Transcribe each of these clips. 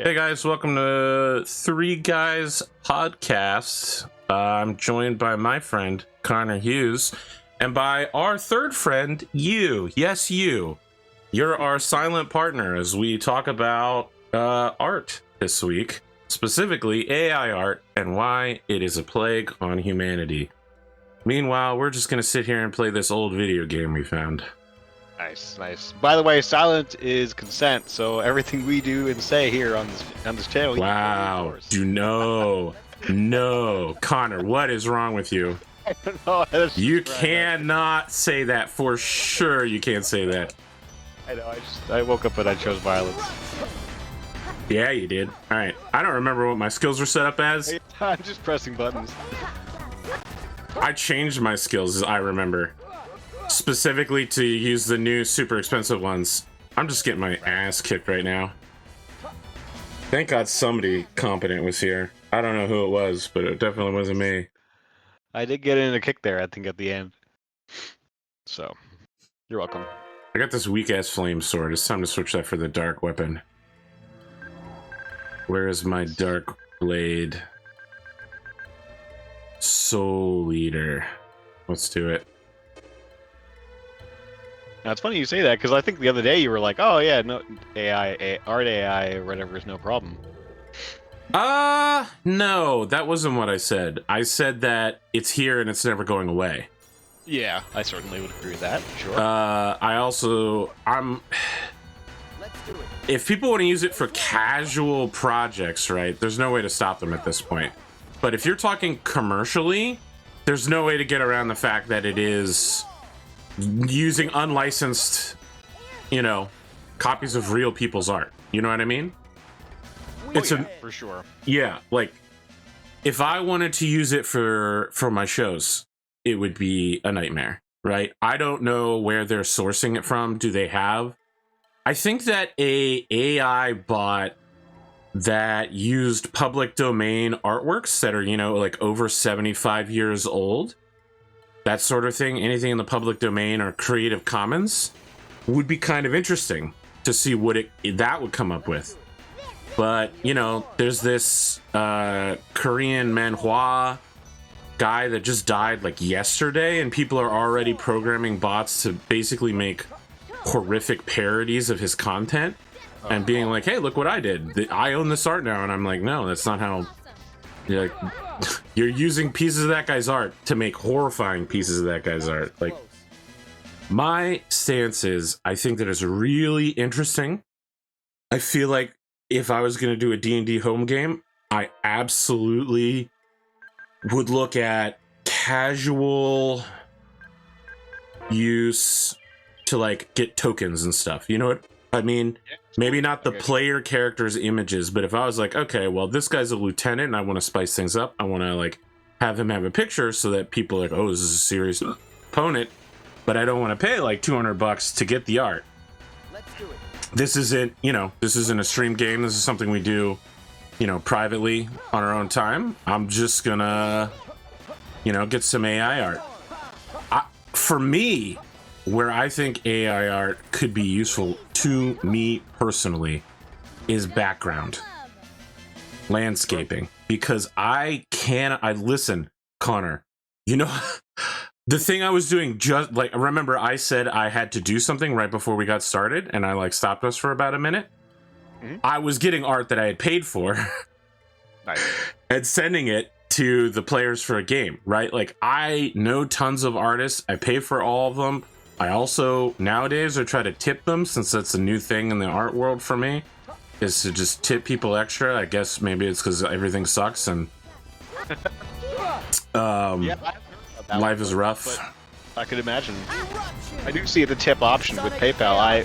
Hey guys, welcome to Three Guys Podcast. I'm joined by my friend ConorHughes and by our third friend, you. Yes, you. You're our silent partner as we talk about art this week, specifically AI art and why it is a plague on humanity. Meanwhile, we're just going to sit here and play this old video game we found. Nice. By the way, silent is consent, so everything we do and say here on this channel. Wow. No, Connor, what is wrong with you? I don't know. You cannot say that for sure. You can't say that. I know. I woke up and I chose violence. Yeah, you did. All right. I don't remember what my skills were set up as. I'm just pressing buttons. I changed my skills, I remember. Specifically to use the new super expensive ones. I'm just getting my ass kicked right now. Thank God somebody competent was here. I don't know who it was, but it definitely wasn't me. I did get in a kick there, I think, at the end. So, you're welcome. I got this weak-ass flame sword. It's time to switch that for the dark weapon. Where is my dark blade? Soul Eater. Let's do it. Now, it's funny you say that, because I think the other day you were like, oh yeah, no art AI or whatever is no problem. No, that wasn't what I said. I said that it's here and it's never going away. Yeah, I certainly would agree with that, sure. If people want to use it for casual projects, right, there's no way to stop them at this point. But if you're talking commercially, there's no way to get around the fact that it is using unlicensed, copies of real people's art. You know what I mean? For sure. Yeah, like if I wanted to use it for my shows, it would be a nightmare, right? I don't know where they're sourcing it from. Do they have? I think that a AI bot that used public domain artworks that are, like over 75 years old, that sort of thing, anything in the public domain or Creative Commons, would be kind of interesting to see what that would come up with. But, there's this Korean manhwa guy that just died like yesterday, and people are already programming bots to basically make horrific parodies of his content and being like, hey, look what I did. I own this art now. And I'm like, no, that's not how. You're using pieces of that guy's art to make horrifying pieces of that guy's art. Like, my stance is, I think that it's really interesting. I feel like if I was going to do a D&D home game, I absolutely would look at casual use to, like, get tokens and stuff. You know what I mean? Maybe not the player character's images, but if I was like, okay, well, this guy's a lieutenant and I want to spice things up. I want to, like, have him have a picture so that people are like, oh, this is a serious opponent, but I don't want to pay like $200 to get the art. Let's do it. This isn't, this isn't a stream game. This is something we do, privately on our own time. I'm just gonna, get some AI art. For me, where I think AI art could be useful to me personally is background, landscaping, because listen, Connor, the thing I was doing, just like, remember I said I had to do something right before we got started and I like stopped us for about a minute. Mm-hmm. I was getting art that I had paid for Nice. and sending it to the players for a game, right? Like, I know tons of artists. I pay for all of them. I also, nowadays, I try to tip them, since that's a new thing in the art world for me, is to just tip people extra. I guess maybe it's because everything sucks and life is rough. I could imagine. I do see the tip option with PayPal. I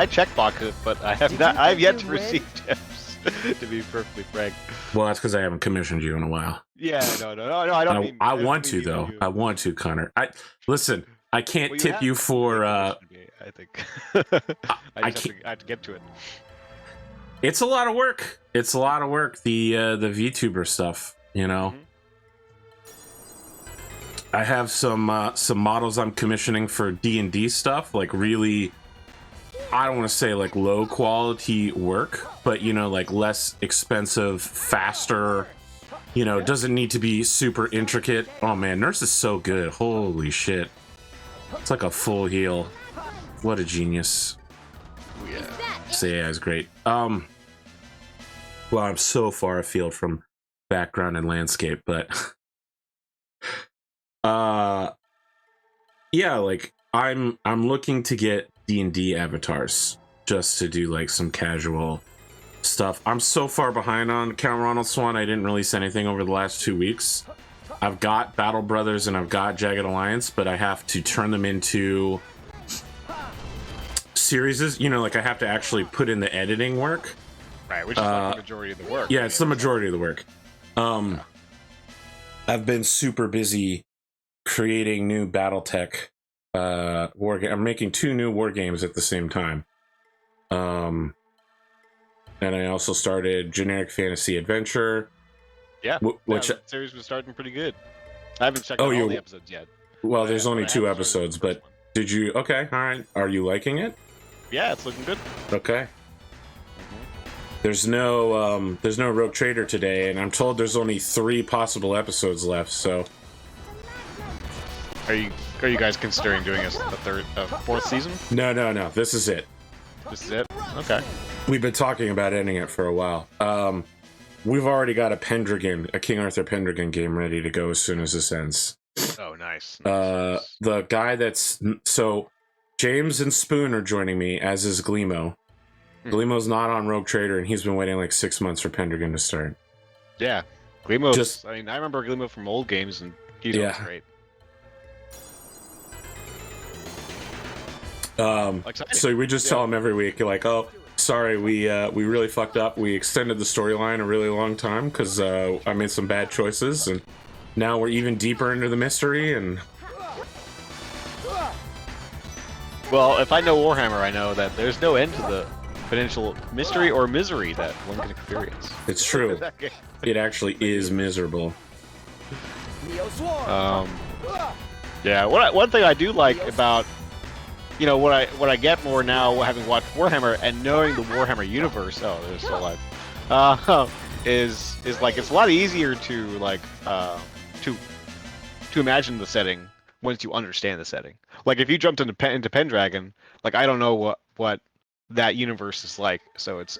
checkbox it, but I've yet to receive tips, to be perfectly frank. Well, that's because I haven't commissioned you in a while. Yeah, no, I don't mean... I want to, though. I want to, Connor. Listen, I can't tip you for... I think. I have to get to it. It's a lot of work. It's a lot of work, the VTuber stuff, Mm-hmm. I have some models I'm commissioning for D&D stuff, like really I don't want to say like low quality work, but you know, like less expensive, faster, you know, doesn't need to be super intricate. Oh man, Nurse is so good. Holy shit. It's like a full heal. What a genius. Yeah. So yeah, it's great. Well, I'm so far afield from background and landscape, but yeah, like I'm looking to get D&D avatars just to do like some casual stuff. I'm so far behind on Count Ronald Swan. I didn't release anything over the last 2 weeks. I've got Battle Brothers and I've got Jagged Alliance, but I have to turn them into series. You know, like I have to actually put in the editing work. Right, which is like the majority of the work. Yeah, it's the majority of the work. I've been super busy creating new BattleTech I'm making 2 new war games at the same time. And I also started Generic Fantasy Adventure. Yeah, which that series was starting pretty good. I haven't checked out all the episodes yet. Well, there's only 2 episodes, but did you? Okay, all right. Are you liking it? Yeah, it's looking good. Okay. There's no Rogue Trader today, and I'm told there's only 3 possible episodes left. So, are you guys considering doing a 4th season? No. This is it. This is it. Okay. We've been talking about ending it for a while. We've already got a King Arthur Pendragon game ready to go as soon as this ends. Oh, nice. The guy James and Spoon are joining me, as is Gleemo. Gleemo's not on Rogue Trader, and he's been waiting like 6 months for Pendragon to start. Yeah, Gleemo. I mean, I remember Gleemo from old games, and he's great. So we just tell him every week, like, oh, sorry, we really fucked up. We extended the storyline a really long time because I made some bad choices, and now we're even deeper into the mystery. And well, if I know Warhammer, I know that there's no end to the potential mystery or misery that one can experience. It's true. It actually is miserable. Yeah. One thing I do like about, you know, what I get more now, having watched Warhammer and knowing the Warhammer universe. Oh, they're still alive. Is like it's a lot easier to like to imagine the setting once you understand the setting. Like if you jumped into Pendragon, like I don't know what that universe is like, so it's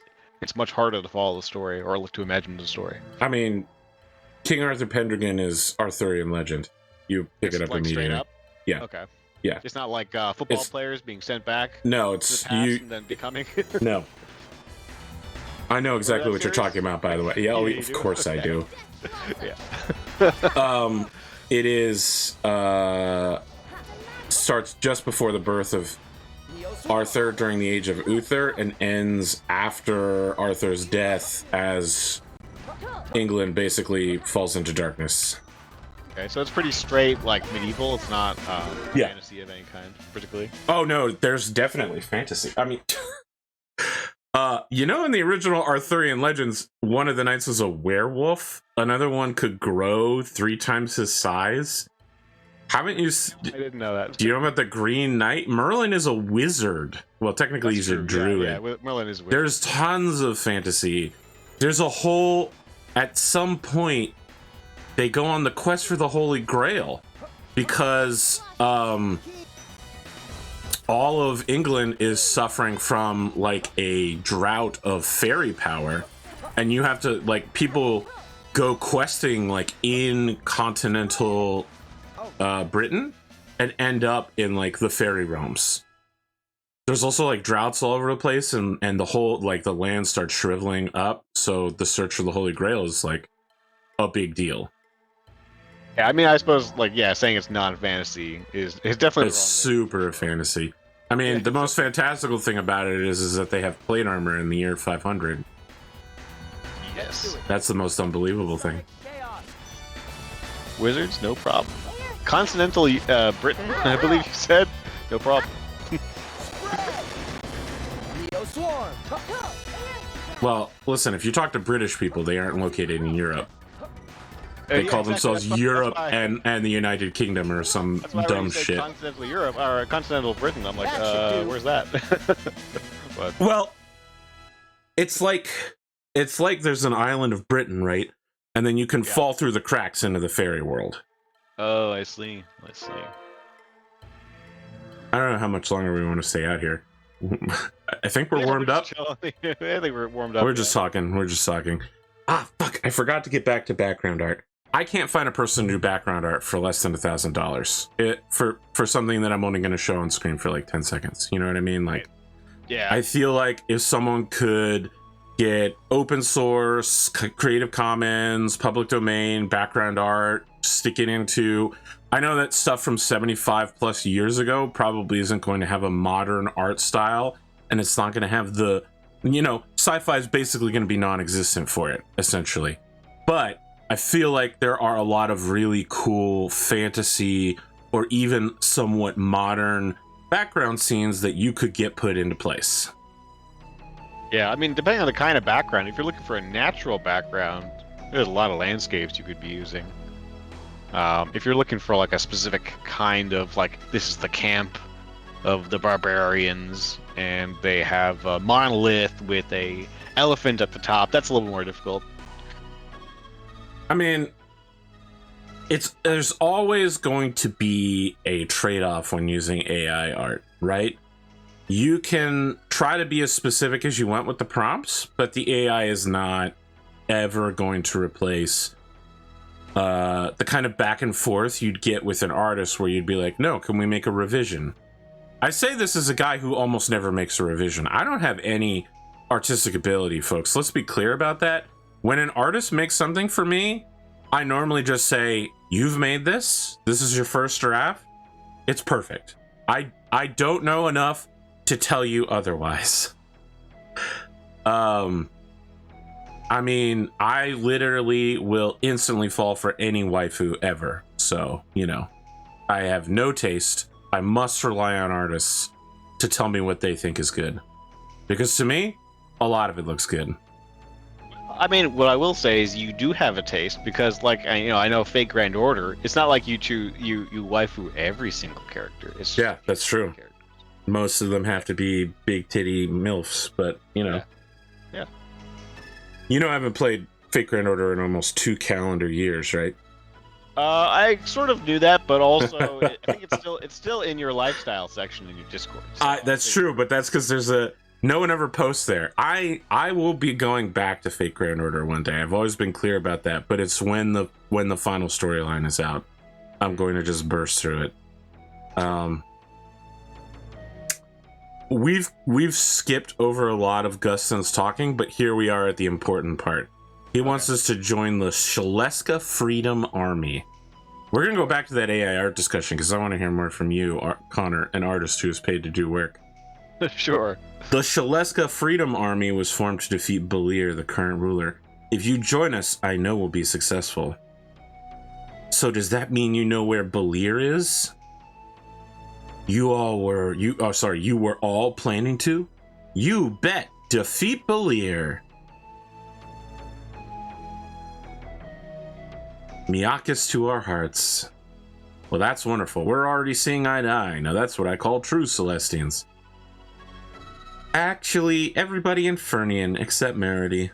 much harder to follow the story or look to imagine the story. I mean, King Arthur Pendragon is Arthurian legend. You pick it up like immediately. Straight up? Yeah. Okay. Yeah. It's not like football players being sent back. No, to it's the past you. And then becoming. No. I know exactly what you're talking about, by the way. Yeah, of course I do. Yeah. It is starts just before the birth of Arthur during the age of Uther and ends after Arthur's death as England basically falls into darkness. Okay, so it's pretty straight, like medieval. It's not fantasy of any kind, particularly. Oh no, there's definitely fantasy. I mean, you know, in the original Arthurian legends, one of the knights was a werewolf. Another one could grow 3 times his size. Haven't you? I didn't know that. Do you know about the Green Knight? Merlin is a wizard. Well, technically he's a druid. Yeah, Merlin is a wizard. There's tons of fantasy. There's a whole. At some point, they go on the quest for the Holy Grail because all of England is suffering from like a drought of fairy power, and you have to like people go questing like in continental Britain and end up in like the fairy realms. There's also like droughts all over the place, and the whole like the land starts shriveling up, so the search for the Holy Grail is like a big deal. Yeah, I mean, I suppose like saying it's non-fantasy is definitely it's super fantasy. I mean, the most fantastical thing about it is that they have plate armor in the year 500. Yes, that's the most unbelievable thing. Wizards, no problem. Continental Britain, I believe you said, no problem. Well, listen, if you talk to British people, they aren't located in Europe. They Yeah, call exactly. themselves That's Europe why- and the United Kingdom or some That's why when dumb you say shit. continental Europe or continental Britain, I'm like, where's that? But Well, it's like there's an island of Britain, right? And then you can Yeah. fall through the cracks into the fairy world. oh, I see. I see. I don't know how much longer we want to stay out here. I think we're warmed up. I think we're warmed up. We're just talking. We're just talking. Ah, fuck! I forgot to get back to background art. I can't find a person to do background art for less than $1,000. For something that I'm only going to show on screen for like 10 seconds. You know what I mean? Like, Yeah. I feel like if someone could get open source, Creative Commons, public domain, background art, stick it into. I know that stuff from 75 plus years ago probably isn't going to have a modern art style, and it's not going to have the, sci-fi is basically going to be non-existent for it, essentially. But I feel like there are a lot of really cool fantasy or even somewhat modern background scenes that you could get put into place. Yeah, I mean, depending on the kind of background, if you're looking for a natural background, there's a lot of landscapes you could be using. If you're looking for like a specific kind of like, this is the camp of the barbarians, and they have a monolith with a elephant at the top, that's a little more difficult. I mean, there's always going to be a trade-off when using AI art, right? You can try to be as specific as you want with the prompts, but the AI is not ever going to replace the kind of back and forth you'd get with an artist where you'd be like, no, can we make a revision? I say this as a guy who almost never makes a revision. I don't have any artistic ability, folks. Let's be clear about that. When an artist makes something for me, I normally just say, you've made this. This is your first draft. It's perfect. I don't know enough to tell you otherwise. I mean, I literally will instantly fall for any waifu ever. So, I have no taste. I must rely on artists to tell me what they think is good. Because to me, a lot of it looks good. I mean, what I will say is you do have a taste, because like, I know Fate Grand Order, it's not like you waifu every single character. It's Yeah, that's true. Most of them have to be big titty MILFs, but Yeah. I haven't played Fate Grand Order in almost 2 calendar years, right? I sort of knew that, but also I think it's still in your lifestyle section in your Discord. So That's true, but that's because no one ever posts there. I will be going back to Fate Grand Order one day. I've always been clear about that, but it's when the final storyline is out. I'm going to just burst through it. We've skipped over a lot of Gustin's talking, but here we are at the important part. He wants us to join the Shaleska Freedom Army. We're going to go back to that AI art discussion because I want to hear more from you, Connor, an artist who is paid to do work. Sure. The Shaleska Freedom Army was formed to defeat Balir, the current ruler. If you join us, I know we'll be successful. So does that mean you know where Balir is? You were all planning to? You bet. Defeat Balir. Miakas to our hearts. Well, that's wonderful. We're already seeing eye to eye. Now that's what I call true Celestians. Actually, everybody Infernian except Merity.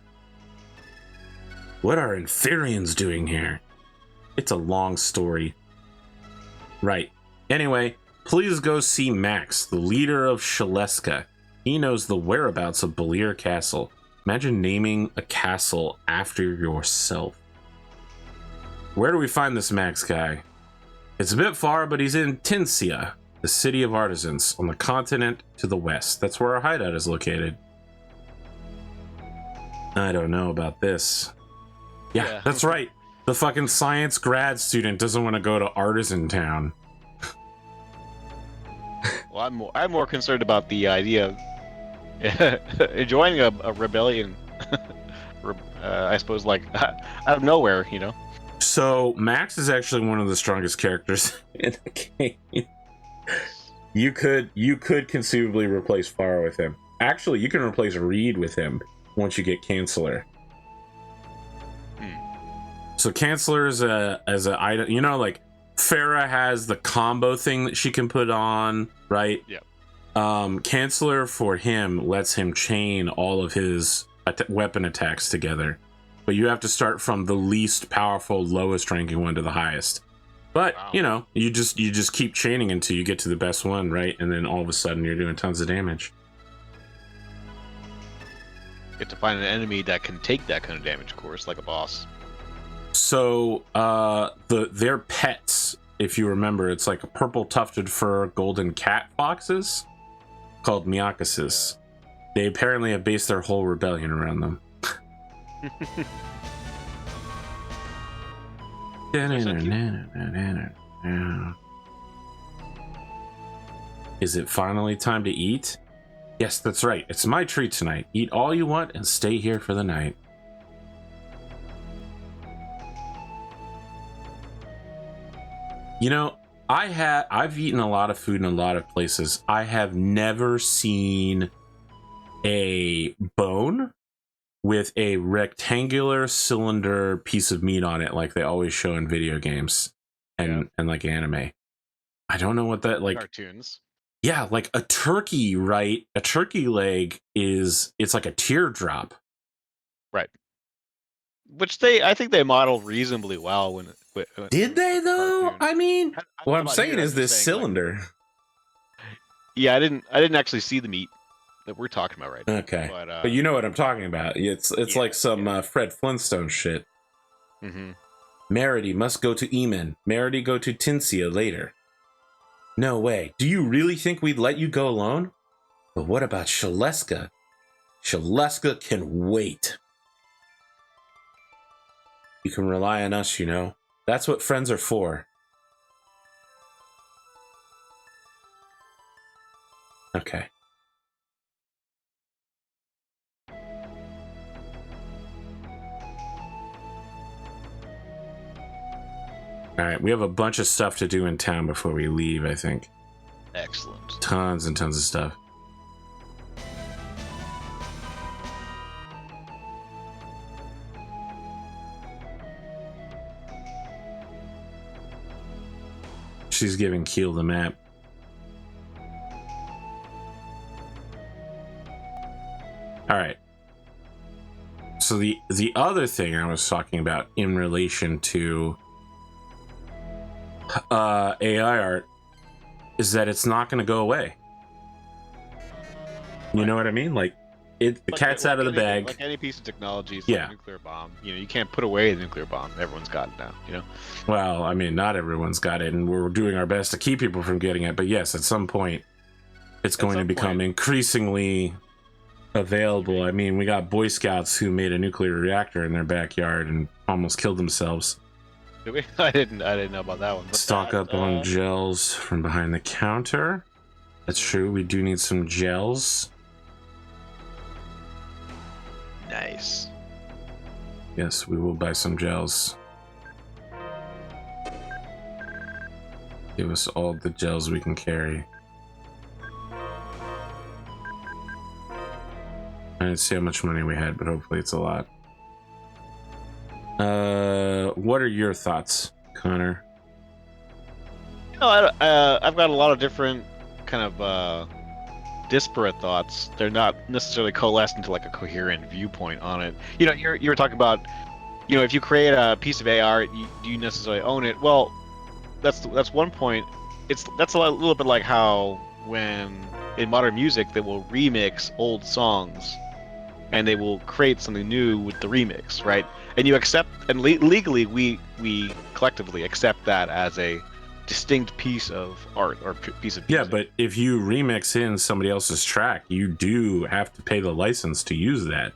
What are Inferians doing here? It's a long story. Right. Anyway, please go see Max, the leader of Shaleska. He knows the whereabouts of Balir Castle. Imagine naming a castle after yourself. Where do we find this Max guy? It's a bit far, but he's in Tinsia, the city of artisans, on the continent to the west. That's where our hideout is located. I don't know about this. Yeah, that's right. The fucking science grad student doesn't want to go to Artisan Town. Well, I'm more concerned about the idea of joining a rebellion. I suppose, like out of nowhere, So Max is actually one of the strongest characters in the game. You could conceivably replace Farah with him. Actually, you can replace Reed with him once you get Canceller. So Chancellor is as a item, you know, like Farah has the combo thing that she can put on, right? Yeah. Chancellor for him lets him chain all of his weapon attacks together, but you have to start from the least powerful, lowest ranking one to the highest. But Wow. you know, you just keep chaining until you get to the best one, right? And then all of a sudden you're doing tons of damage. You have to find an enemy that can take that kind of damage, of course, like a boss. So their pets, if you remember, it's like a purple tufted fur golden cat foxes called Miakuses. Yeah. They apparently have based their whole rebellion around them. Is it finally time to eat? Yes, that's right. It's my treat tonight. Eat all you want and stay here for the night. You know, I've eaten a lot of food in a lot of places. I have never seen a bone with a rectangular cylinder piece of meat on it like they always show in video games and like anime. I don't know what that like cartoons. Yeah, like a turkey, right? A turkey leg it's like a teardrop. Right. Which I think they modeled reasonably well when did they though? Cartoon. I mean, what I'm saying is this cylinder. Like, yeah, I didn't actually see the meat that we're talking about right now. Okay, but you know what I'm talking about. It's like some Fred Flintstone shit. Mm-hmm. Merity must go to Eamon. Merity go to Tincia later. No way. Do you really think we'd let you go alone? But what about Shaleska? Shaleska can wait. You can rely on us, you know. That's what friends are for. Okay. All right, we have a bunch of stuff to do in town before we leave, I think. Excellent. Tons and tons of stuff. She's giving Keel the map. All right. So the other thing I was talking about in relation to AI art is that it's not going to go away. You know what I mean? Like the cat's out of the bag. Like any piece of technology, it's like a nuclear bomb. You know, you can't put away the nuclear bomb. Everyone's got it now, you know? Well, I mean, not everyone's got it, and we're doing our best to keep people from getting it. But yes, at some point, it's going to become increasingly available. I mean, we got Boy Scouts who made a nuclear reactor in their backyard and almost killed themselves. Did we? I didn't know about that one. Stock up on gels from behind the counter. That's true. We do need some gels. Nice. Yes, we will buy some gels. Give us all the gels we can carry. I didn't see how much money we had, but hopefully it's a lot. What are your thoughts, Connor? You know, I've got a lot of different kind of disparate thoughts. They're not necessarily coalesced into like a coherent viewpoint on it. You know, you were talking about, you know, if you create a piece of AR, do you necessarily own it? Well, that's one point. That's a little bit like how when in modern music they will remix old songs, and they will create something new with the remix, right? And you accept, and legally we collectively accept that as a distinct piece of art or piece of music. Yeah, but if you remix in somebody else's track, you do have to pay the license to use that,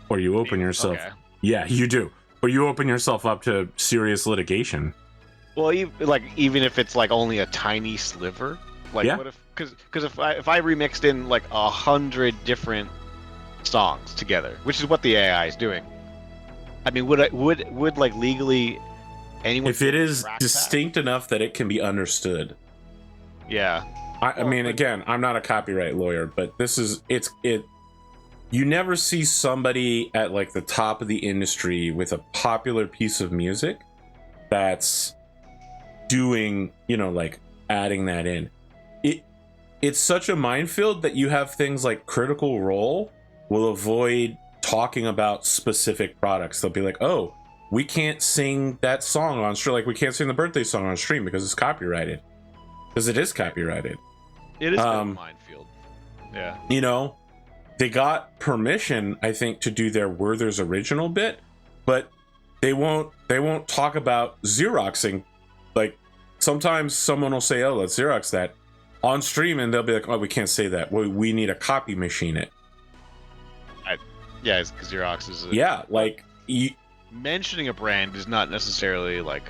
or you open yourself. Okay. Yeah, you do, or you open yourself up to serious litigation. Well, even if it's like only a tiny sliver, like what if? Because if I remixed in like 100 different songs together, which is what the AI is doing. I mean, would like legally anyone? If it is distinct enough that it can be understood. Yeah. I mean, again, I'm not a copyright lawyer, but this is you never see somebody at like the top of the industry with a popular piece of music that's doing, you know, like adding that in. It's such a minefield that you have things like Critical Role will avoid talking about specific products. They'll be like, oh, we can't sing that song on stream. Like, we can't sing the birthday song on stream because it's copyrighted. Because it is copyrighted. It is kind of a minefield. Yeah. You know, they got permission, I think, to do their Werther's original bit, but they won't talk about Xeroxing. Like, sometimes someone will say, oh, let's Xerox that on stream, and they'll be like, oh, we can't say that. We need a copy machine it. Yeah, Xerox is... like... mentioning a brand is not necessarily like...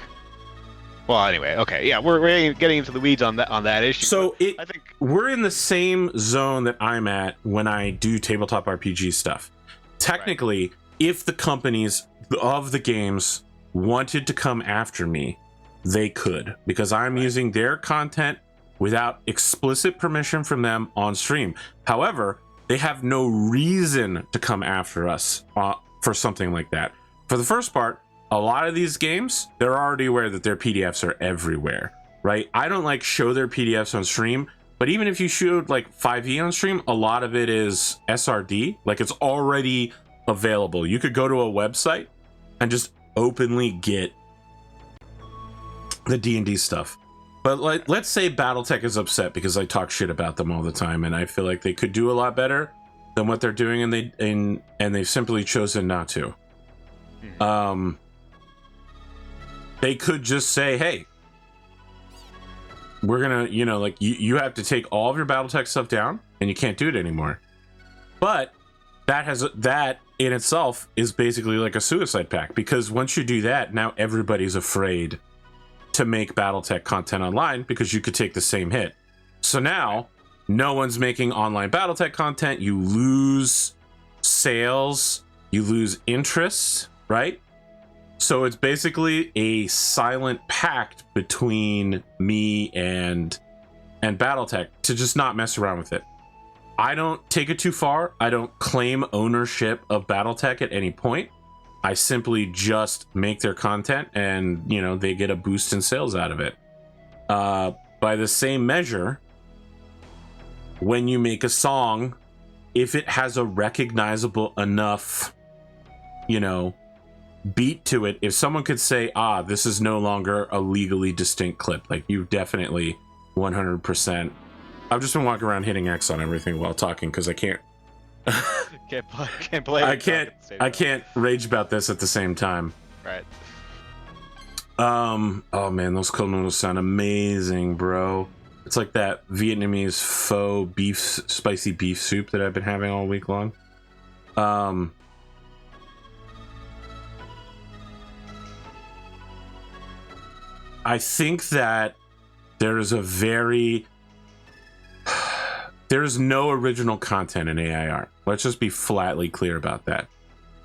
Well, anyway, okay, yeah, we're getting into the weeds on that issue. So I think we're in the same zone that I'm at when I do tabletop RPG stuff. Technically, right, if the companies of the games wanted to come after me, they could, because I'm using their content without explicit permission from them on stream. However, they have no reason to come after us for something like that. For the first part, a lot of these games, they're already aware that their PDFs are everywhere, right? I don't like show their PDFs on stream, but even if you showed like 5e on stream, a lot of it is SRD, like it's already available. You could go to a website and just openly get the D&D stuff. But let's say BattleTech is upset because I talk shit about them all the time, and I feel like they could do a lot better than what they're doing, and they've simply chosen not to. They could just say, hey, we're gonna, you know, like you have to take all of your BattleTech stuff down, and you can't do it anymore. But that in itself is basically like a suicide pact, because once you do that, now everybody's afraid to make BattleTech content online because you could take the same hit. So now no one's making online BattleTech content. You lose sales, you lose interest, right? So it's basically a silent pact between me and BattleTech to just not mess around with it. I don't take it too far. I don't claim ownership of BattleTech at any point. I simply just make their content, and you know, they get a boost in sales out of it. By the same measure, when you make a song, if it has a recognizable enough, you know, beat to it, if someone could say, this is no longer a legally distinct clip, like you definitely 100%. I've just been walking around hitting X on everything while talking because I can't can't play. I can't rage about this at the same time. Right. Oh man, those cold noodles sound amazing, bro. It's like that Vietnamese faux beef, spicy beef soup that I've been having all week long. I think that there's no original content in AI art. Let's just be flatly clear about that.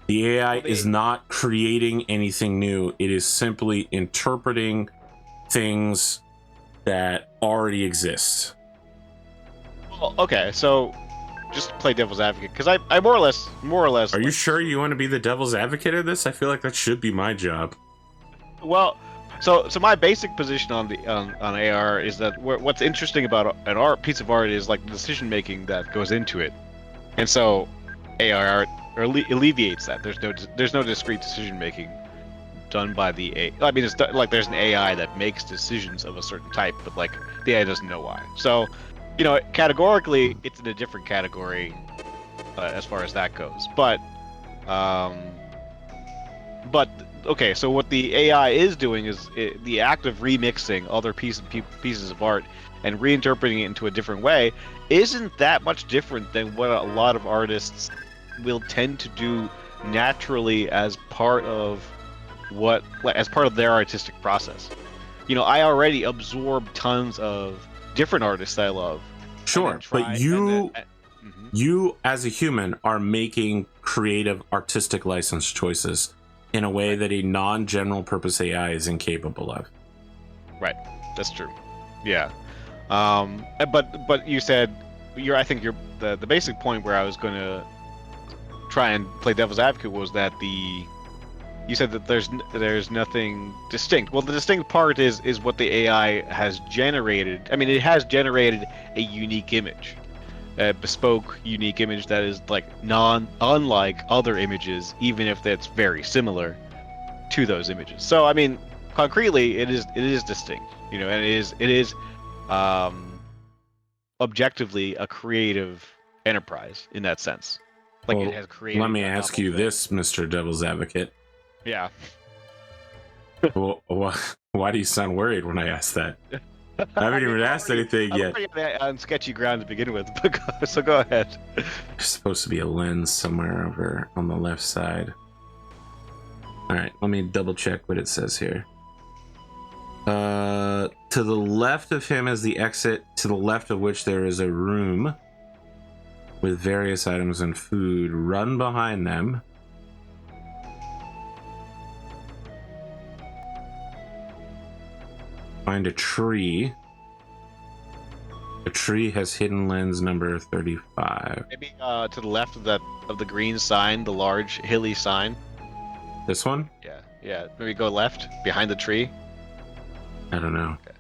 The AI is not creating anything new. It is simply interpreting things that already exist. Well, okay, so just to play devil's advocate, because I more or less. Are you sure you want to be the devil's advocate of this? I feel like that should be my job. Well, so my basic position on AR is that what's interesting about an piece of art is like the decision making that goes into it, and so AR art alleviates that. There's no discrete decision making done by the AI. I mean, it's like there's an AI that makes decisions of a certain type, but like the AI doesn't know why. So, you know, categorically, it's in a different category as far as that goes. But okay, so what the AI is doing is the act of remixing other pieces of art and reinterpreting it into a different way isn't that much different than what a lot of artists will tend to do naturally as part of their artistic process. You know, I already absorb tons of different artists I love. Sure, but you as a human are making creative artistic license choices in a way that a non-general purpose AI is incapable of. Right, that's true. Yeah, but you said I think the basic point where I was going to try and play devil's advocate was that you said that there's nothing distinct. Well, the distinct part is what the AI has generated. I mean, it has generated a unique image, a bespoke, unique image that is like unlike other images, even if that's very similar to those images. So, I mean, concretely, it is distinct, and it is objectively a creative enterprise in that sense. Like, well, it has created. Let me ask you this, Mr. Devil's Advocate. Yeah. Well, why do you sound worried when I ask that? I haven't even asked anything yet. I'm on sketchy ground to begin with, so go ahead. There's supposed to be a lens somewhere over on the left side. All right, let me double check what it says here. To the left of him is the exit, to the left of which there is a room with various items and food. Run behind them. Find a tree. A tree has hidden lens number 35. Maybe to the left of the green sign, the large hilly sign. This one? Yeah. Maybe go left behind the tree. I don't know. Okay.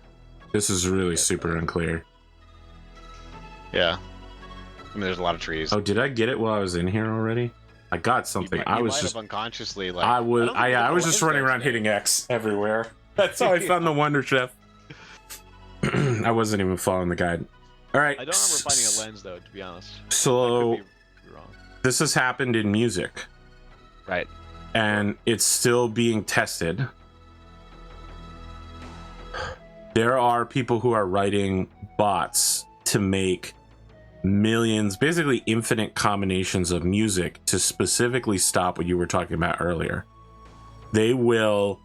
This is really super unclear. Yeah. I mean, there's a lot of trees. Oh, did I get it while I was in here already? I got something. You I was might just have unconsciously like. I was just running around hitting X everywhere. That's how I found the Wonder Chef. I wasn't even following the guide. All right. I don't remember finding a lens though, to be honest. So I could be wrong. This has happened in music, Right. and it's still being tested. There are people who are writing bots to make millions, basically infinite combinations of music to specifically stop what you were talking about earlier. They will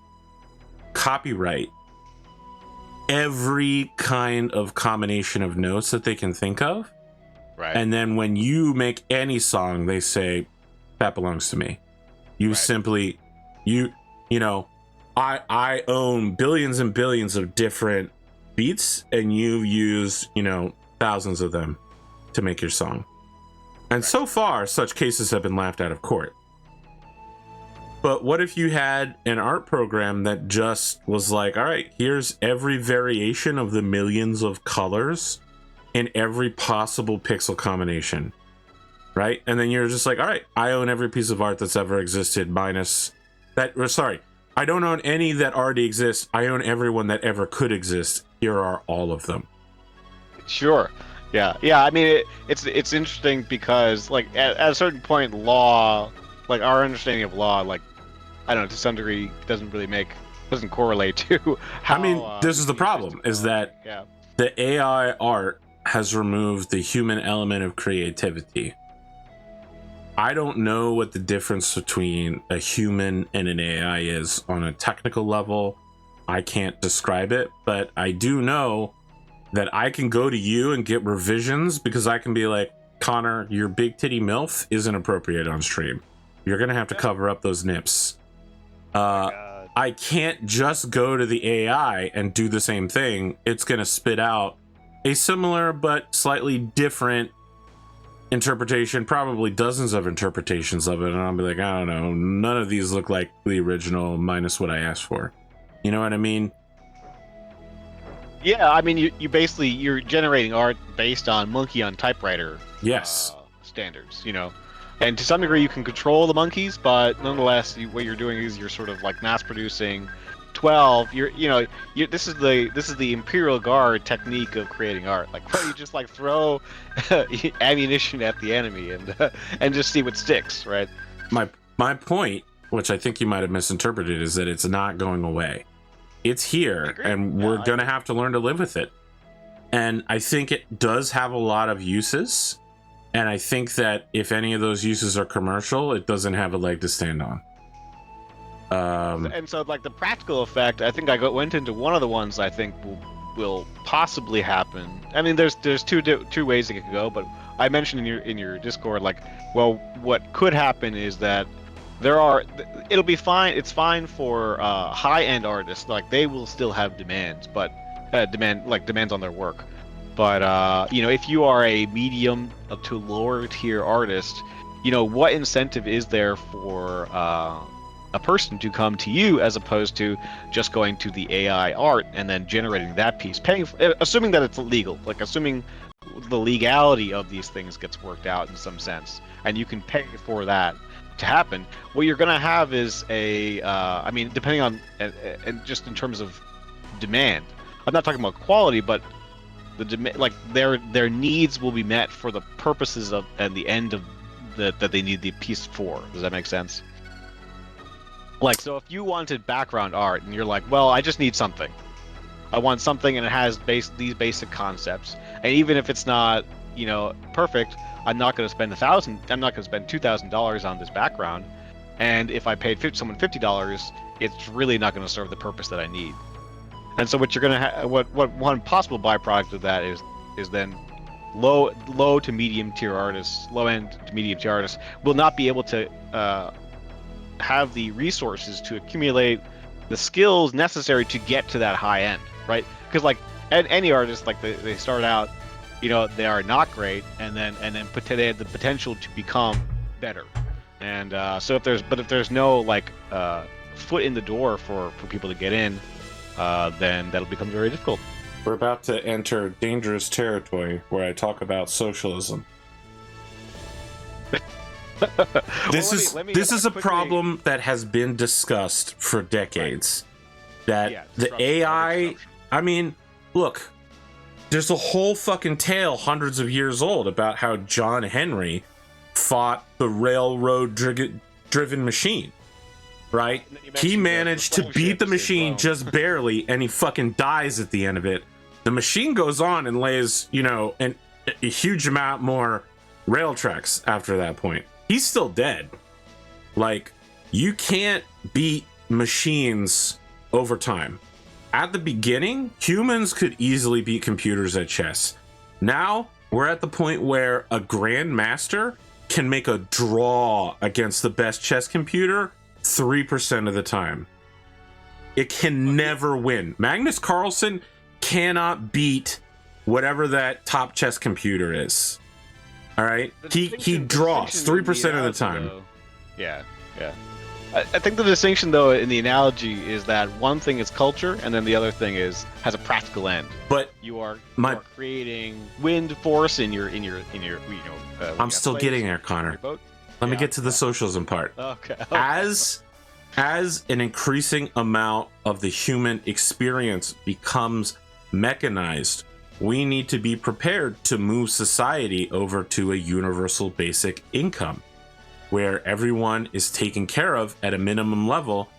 copyright every kind of combination of notes that they can think of. Right. And then when you make any song, they say, that belongs to me. You Right. simply, you know, I own billions and billions of different beats, and you've used, thousands of them to make your song. And so far, such cases have been laughed out of court. But what if you had an art program that just was like, all right, here's every variation of the millions of colors in every possible pixel combination, right? And then you're just like, all right, I own every piece of art that's ever existed minus that, or sorry, I don't own any that already exist. I own everyone that ever could exist. Here are all of them. Sure. Yeah. I mean, it's interesting because, like, at a certain point, law, like our understanding of law, like, I don't know, to some degree, doesn't correlate to how. I mean, this is the problem: is that the AI art has removed the human element of creativity. I don't know what the difference between a human and an AI is on a technical level. I can't describe it, but I do know that I can go to you and get revisions because I can be like, Connor, your big titty MILF isn't appropriate on stream. You're going to have to cover up those nips. I can't just go to the AI and do the same thing. It's going to spit out a similar but slightly different interpretation, probably dozens of interpretations of it, and I'll be like, I don't know, none of these look like the original minus what I asked for. You know what I mean? Yeah, I mean, you're generating art based on monkey on typewriter standards, and to some degree you can control the monkeys, but nonetheless, what you're doing is you're sort of like mass producing 12. This is the Imperial Guard technique of creating art, like where you just like throw ammunition at the enemy and just see what sticks, right? My point, which I think you might have misinterpreted, is that it's not going away. It's here, and we're gonna have to learn to live with it. And I think it does have a lot of uses, and I think that if any of those uses are commercial, it doesn't have a leg to stand on. And so, like, the practical effect, I think went into one of the ones I think will possibly happen. I mean, there's two ways it could go, but I mentioned in your Discord, like, well, what could happen is that it'll be fine. It's fine for high-end artists. Like, they will still have demands, but demands on their work. But if you are a medium to lower tier artist, what incentive is there for a person to come to you as opposed to just going to the AI art and then generating that piece, paying, assuming that it's legal, like assuming the legality of these things gets worked out in some sense, and you can pay for that to happen. What you're going to have is I mean, depending on, and just in terms of demand, I'm not talking about quality, but like their needs will be met for the purposes of and the end of that they need the piece for. Does that make sense? Like, so if you wanted background art and you're like, well, I just need something. I want something and it has these basic concepts. And even if it's not, perfect, I'm not going to spend I'm not going to spend $2,000 on this background. And if I paid someone $50, it's really not going to serve the purpose that I need. And so what you're going to what one possible byproduct of that is then low to medium tier artists, low end to medium tier artists will not be able to have the resources to accumulate the skills necessary to get to that high end, right? Because like any artist, like they start out, they are not great, and then they have the potential to become better. And so if there's no like foot in the door for people to get in, then that'll become very difficult. We're about to enter dangerous territory where I talk about socialism. This is a problem that has been discussed for decades. That the AI, I mean, look, there's a whole fucking tale hundreds of years old about how John Henry fought the railroad-driven machine, right? He managed to beat the machine just barely, and he fucking dies at the end of it. The machine goes on and lays, a huge amount more rail tracks after that point. He's still dead. Like, you can't beat machines over time. At the beginning, humans could easily beat computers at chess. Now, we're at the point where a grandmaster can make a draw against the best chess computer 3% of the time. It can never win. Magnus Carlsen cannot beat whatever that top chess computer is. All right, he draws 3% of the time. Though, yeah. I think the distinction, though, in the analogy is that one thing is culture, and then the other thing has a practical end. But you are creating wind force in your I'm still getting there, Connor. Let me get to the socialism part. Okay. As an increasing amount of the human experience becomes mechanized, we need to be prepared to move society over to a universal basic income where everyone is taken care of at a minimum level,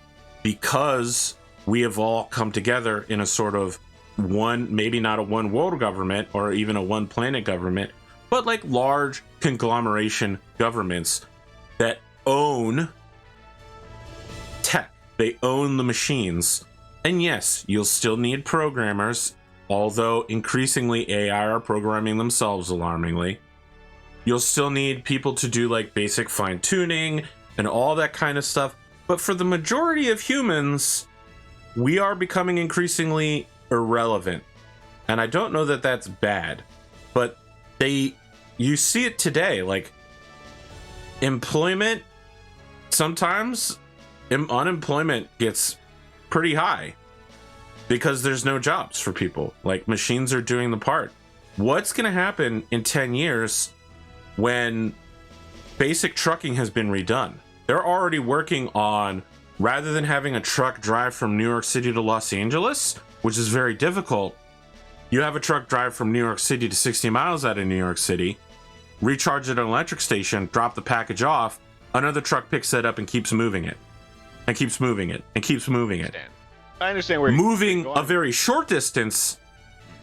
because we have all come together in a sort of one, maybe not a one world government or even a one planet government, but like large conglomeration governments that own tech. They own the machines. And yes, you'll still need programmers, although increasingly AI are programming themselves alarmingly. You'll still need people to do like basic fine-tuning and all that kind of stuff. But for the majority of humans, we are becoming increasingly irrelevant. And I don't know that that's bad, but you see it today, like employment, sometimes unemployment gets pretty high because there's no jobs for people. Like, machines are doing the part. What's going to happen in 10 years when basic trucking has been redone? They're already working on, rather than having a truck drive from New York City to Los Angeles, which is very difficult, you have a truck drive from New York City to 60 miles out of New York City, recharge it at an electric station, drop the package off, another truck picks it up and keeps moving it. And keeps moving it. And keeps moving it. I understand where you're moving a very short distance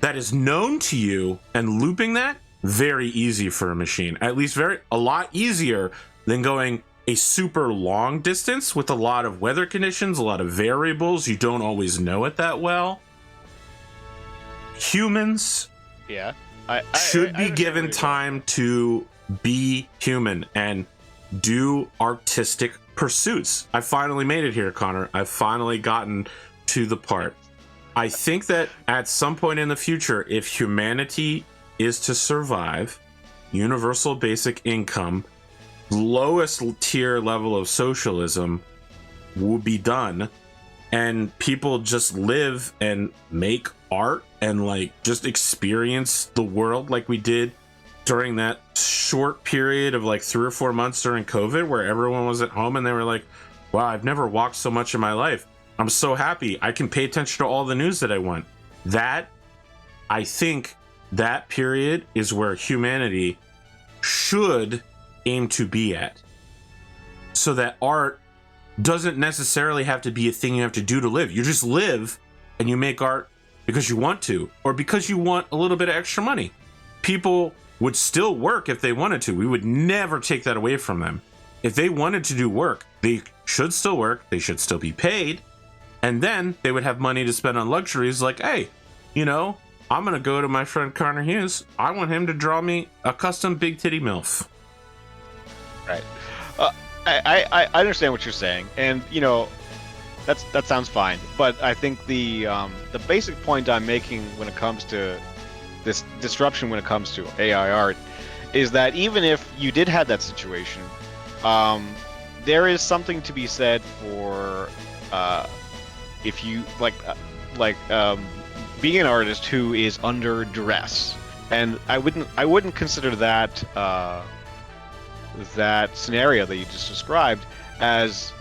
that is known to you and looping that, very easy for a machine. At least a lot easier than going a super long distance with a lot of weather conditions, a lot of variables. You don't always know it that well. Humans should be given time to be human and do artistic pursuits. I finally made it here, Connor. I've finally gotten to the part. I think that at some point in the future, if humanity is to survive, universal basic income lowest tier level of socialism will be done, and people just live and make art and like just experience the world like we did during that short period of like 3 or 4 months during COVID, where everyone was at home and they were like, wow, I've never walked so much in my life. I'm so happy. I can pay attention to all the news that I want. That, I think that period is where humanity should aim to be at. So that art doesn't necessarily have to be a thing you have to do to live. You just live and you make art because you want to, or because you want a little bit of extra money. People would still work if they wanted to. We would never take that away from them. If they wanted to do work, they should still work. They should still be paid. And then they would have money to spend on luxuries like, hey, you know, I'm going to go to my friend ConorHughes. I want him to draw me a custom big titty MILF. Right. I understand what you're saying, and you know, that sounds fine. But I think the basic point I'm making when it comes to this disruption, when it comes to AI art, is that even if you did have that situation, there is something to be said for if you being an artist who is under duress, and I wouldn't consider that that scenario that you just described as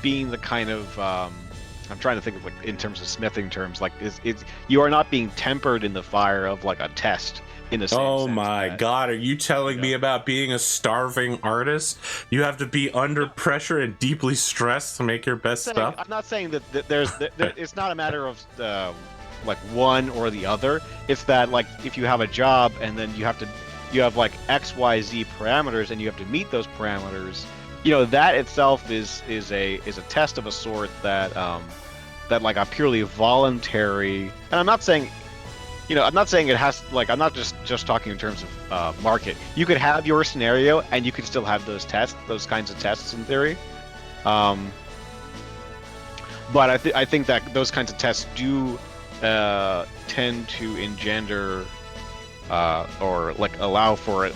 being the kind of I'm trying to think of like in terms of smithing terms, like it's you are not being tempered in the fire of like a test in the same Oh sense my that, God, are you telling me about being a starving artist? You have to be under pressure and deeply stressed to make your best stuff? I'm not saying that there's it's not a matter of like one or the other. It's that like if you have a job and then you have like XYZ parameters and you have to meet those parameters, you know, that itself is a test of a sort that that like a purely voluntary, and I'm not saying it has, like, I'm not just talking in terms of market. You could have your scenario and you could still have those kinds of tests in theory. But I think that those kinds of tests do tend to engender or like allow for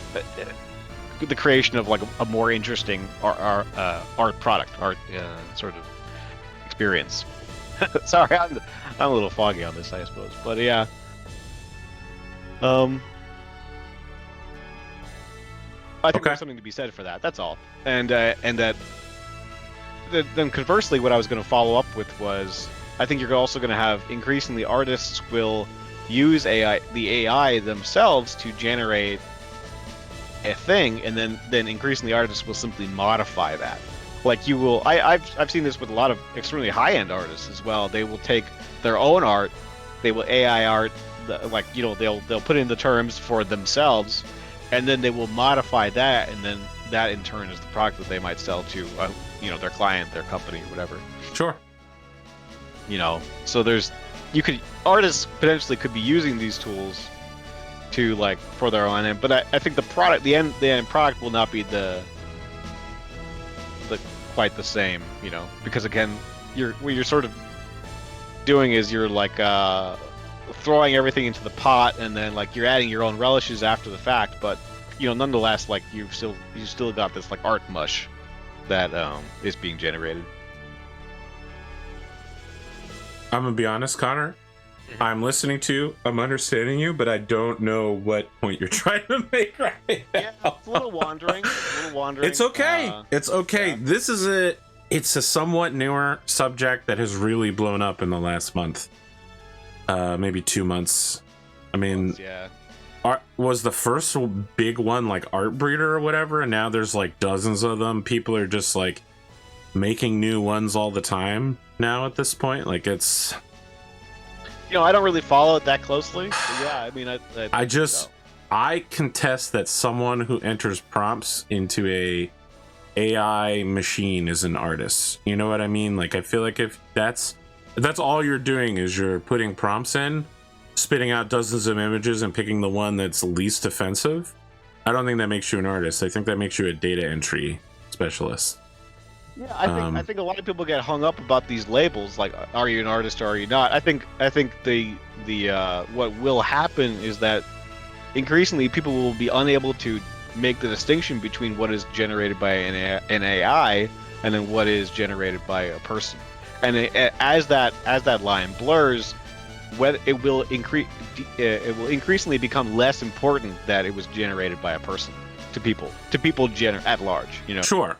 the creation of like a more interesting art product, sort of experience. Sorry, I'm a little foggy on this, I suppose, but yeah. I think there's something to be said for that. That's all. And that then conversely, what I was going to follow up with was, I think you're also going to have increasingly artists will use the AI themselves to generate a thing, and then increasingly artists will simply modify that. Like you will, I've seen this with a lot of extremely high-end artists as well. They will take their own art, they will AI art, like, you know, they'll put in the terms for themselves, and then they will modify that, and then that in turn is the product that they might sell to you know, their client, their company, or whatever. Sure. You know, so artists potentially could be using these tools to like for their own end, but I think the end product will not be the quite the same, you know, because again, what you're sort of doing is you're like throwing everything into the pot, and then like you're adding your own relishes after the fact, but you know, nonetheless, like you still got this like art mush that is being generated. I'm gonna be honest, Connor. I'm listening to you, I'm understanding you, but I don't know what point you're trying to make right now. Yeah, it's a little wandering. It's okay. It's okay. Yeah. It's a somewhat newer subject that has really blown up in the last month. Maybe 2 months. I mean, art was the first big one, like Art Breeder or whatever, and now there's like dozens of them. People are just like making new ones all the time now at this point. Like, it's, you know, I don't really follow it that closely, but yeah, I mean, I contest that someone who enters prompts into a AI machine is an artist. You know what I mean? Like, I feel like if that's all you're doing is you're putting prompts in, spitting out dozens of images and picking the one that's least offensive, I don't think that makes you an artist. I think that makes you a data entry specialist. Yeah, I think a lot of people get hung up about these labels, like, are you an artist or are you not? I think the what will happen is that increasingly people will be unable to make the distinction between what is generated by an AI and then what is generated by a person. And as that line blurs, whether it will increasingly become less important that it was generated by a person to people at large. Sure.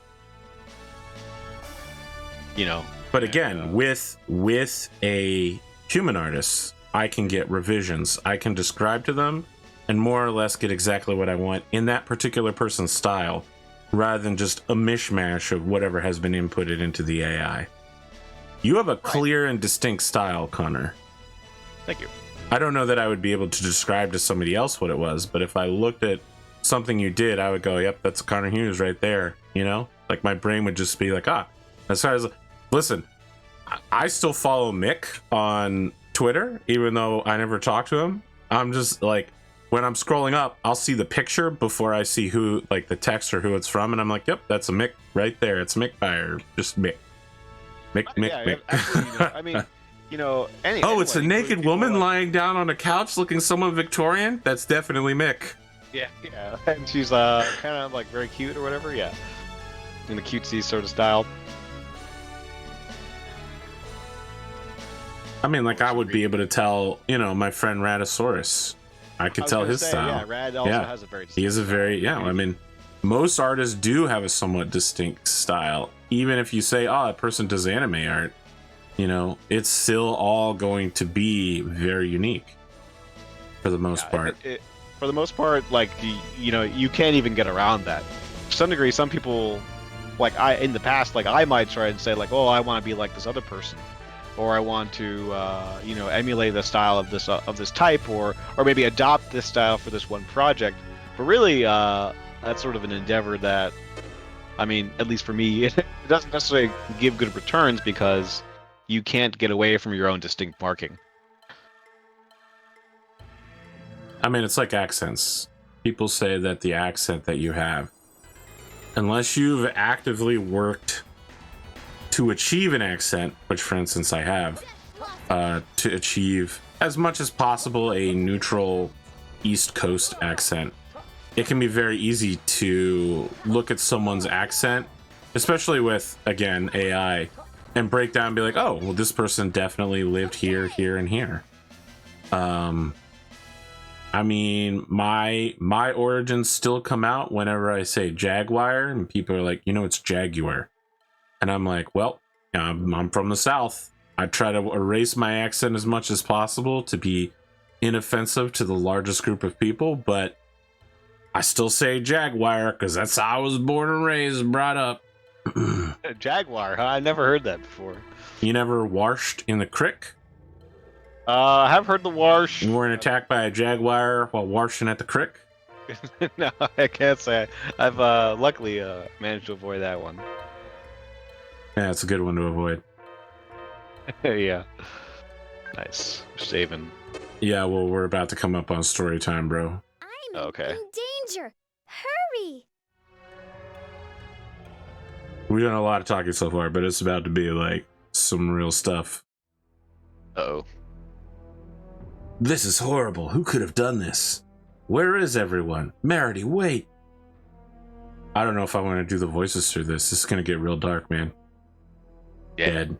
But again, with a human artist, I can get revisions. I can describe to them and more or less get exactly what I want in that particular person's style, rather than just a mishmash of whatever has been inputted into the AI. You have a clear and distinct style, Connor. Thank you. I don't know that I would be able to describe to somebody else what it was, but if I looked at something you did, I would go, yep, that's ConorHughes right there. Like my brain would just be like, as far as, listen, I still follow Mick on Twitter, even though I never talk to him. I'm just like, when I'm scrolling up, I'll see the picture before I see who, like the text or who it's from, and I'm like, yep, that's a Mick right there. It's Mick or just Mick. Mick. Absolutely, I mean, it's a naked woman lying down on a couch looking somewhat Victorian. That's definitely Mick. Yeah, and she's kind of like very cute or whatever. Yeah, in the cutesy sort of style. I mean, like I would be able to tell, my friend Radosaurus. I could tell his style. Yeah, Rad also has a very. He is a very I mean, most artists do have a somewhat distinct style. Even if you say, that person does anime art, it's still all going to be very unique for the most part. For the most part, like you can't even get around that. To some degree, some people, like in the past, like I might try and say like, I want to be like this other person, or I want to emulate the style of this type, or maybe adopt this style for this one project. But really, that's sort of an endeavor that, I mean, at least for me, it doesn't necessarily give good returns because you can't get away from your own distinct marking. I mean, it's like accents. People say that the accent that you have, unless you've actively worked to achieve an accent, which for instance I have, to achieve as much as possible a neutral East Coast accent, it can be very easy to look at someone's accent, especially with, again, AI, and break down and be like, well, this person definitely lived here, here, and here. I mean, my origins still come out whenever I say Jaguar, and people are like, it's Jaguar. And I'm like, well, I'm from the South. I try to erase my accent as much as possible to be inoffensive to the largest group of people, but I still say Jaguar because that's how I was born and raised and brought up. Jaguar, huh? I never heard that before. You never washed in the creek? I have heard the wash. You weren't attacked by a jaguar while washing at the creek? No, I can't say. I've luckily managed to avoid that one. Yeah, it's a good one to avoid. Yeah. Nice. Saving. Yeah, well, we're about to come up on story time, bro. I'm okay. in danger. Hurry! We've done a lot of talking so far, but it's about to be like some real stuff. Uh-oh. This is horrible. Who could have done this? Where is everyone? Merity, wait. I don't know if I want to do the voices through this. This is going to get real dark, man. Yeah. Dead.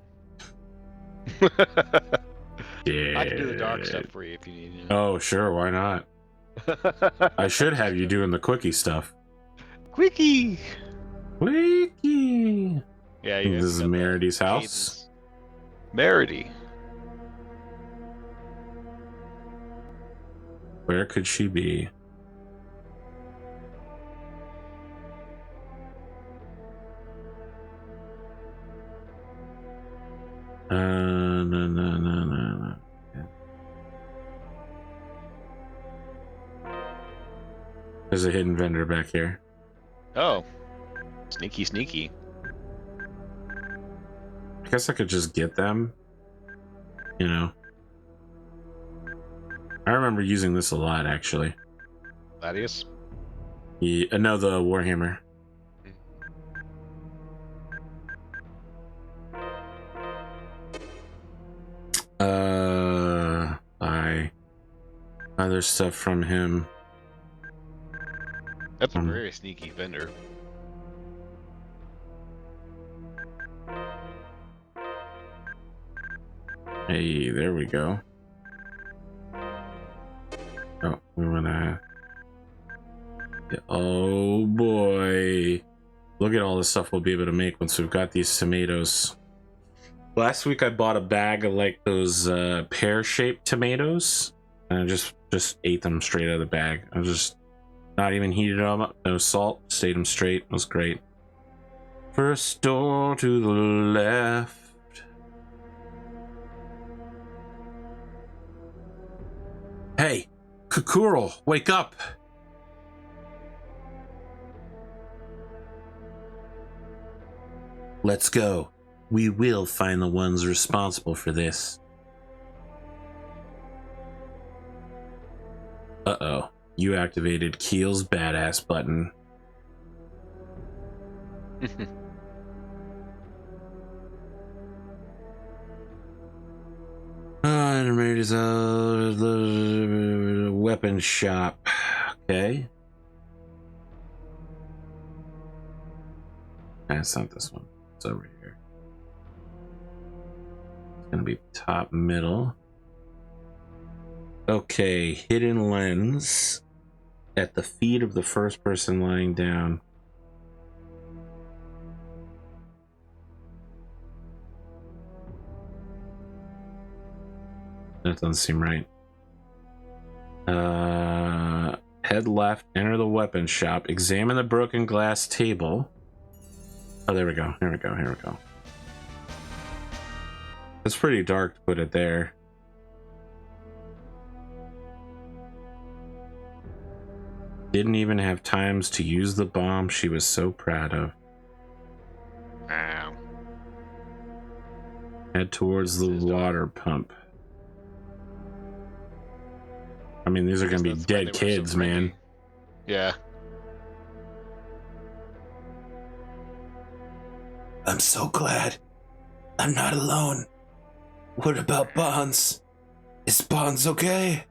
I can do the dark stuff for you if you need. Oh, sure. Why not? I should have you doing the quickie stuff. Quickie! Quickie! Yeah, This is Merity's house. Merity. Where could she be? No. There's a hidden vendor back here. Oh. Sneaky. I guess I could just get them. I remember using this a lot, actually. Gladius? Yeah, no, the Warhammer. Buy other stuff from him. That's a very sneaky vendor. Hey, there we go. Oh, we wanna. Oh boy. Look at all the stuff we'll be able to make once we've got these tomatoes. Last week I bought a bag of like those pear-shaped tomatoes, and I just ate them straight out of the bag. I was just not even heated them up, no salt, just ate them straight. It was great. First door to the left. Hey, Kakuro, wake up! Let's go. We will find the ones responsible for this. Uh-oh. You activated Keel's badass button. Animators the weapon shop. Okay. That's not this one. It's over here. It's gonna be top middle. Okay, hidden lens at the feet of the first person lying down. That doesn't seem right. Head left, enter the weapon shop, examine the broken glass table. Oh, there we go. Here we go. Here we go. It's pretty dark to put it there. Didn't even have times to use the bomb she was so proud of. Wow. Head towards the water pump. I mean, these are going to be dead kids, man. Yeah. I'm so glad I'm not alone. What about Bonds? Is Bonds okay?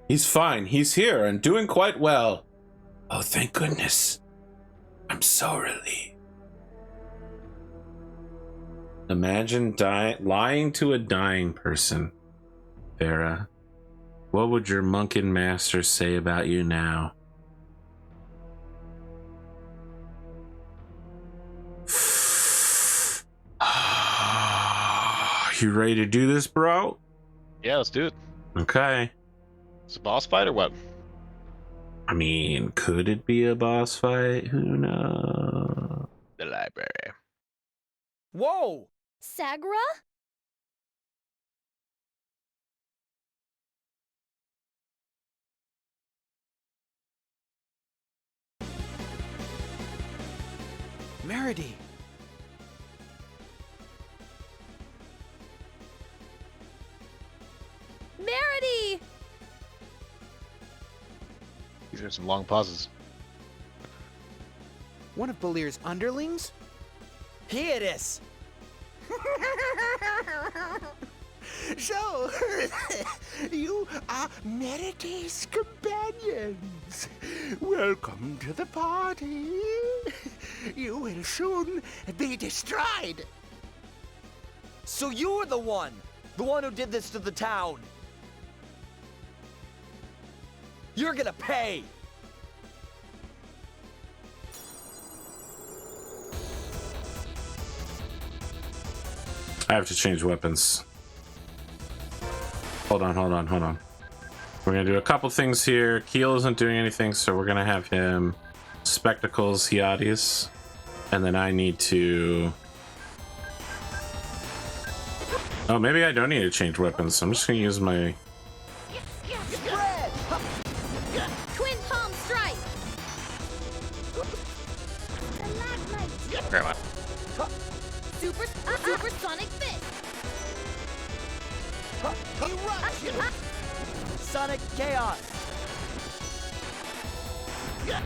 He's fine. He's here and doing quite well. Oh, thank goodness. I'm so relieved. Imagine lying to a dying person. Farah, what would your Monkin master say about you now? You ready to do this, bro? Yeah, let's do it. Okay. It's a boss fight or what? I mean, could it be a boss fight? Who knows? The library. Whoa! Sagra? Meredy! Meredy! These are some long pauses. One of Balir's underlings? Here it is! So, you are Merity's companions. Welcome to the party. You will soon be destroyed. So you're the one who did this to the town. You're gonna pay! I have to change weapons. Hold on. We're gonna do a couple things here. Keel isn't doing anything, so we're gonna have him spectacles Hiades. And then I need to... Oh, maybe I don't need to change weapons. I'm just gonna use my... Twin palm strike! Grab one. Supersonic fist! Eruption! Sonic chaos! Air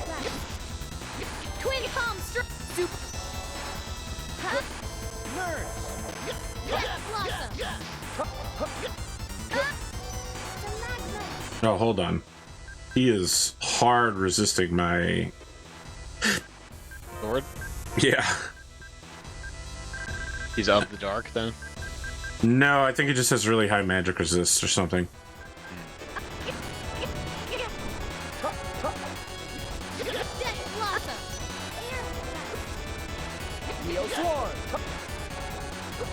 slash! Twin palm strike! Super... Merge! Jet blossom! Oh, hold on. He is hard resisting my... Sword? Yeah. He's of the dark then? No, I think he just has really high magic resist or something. Death Blossom. Neo Swarm.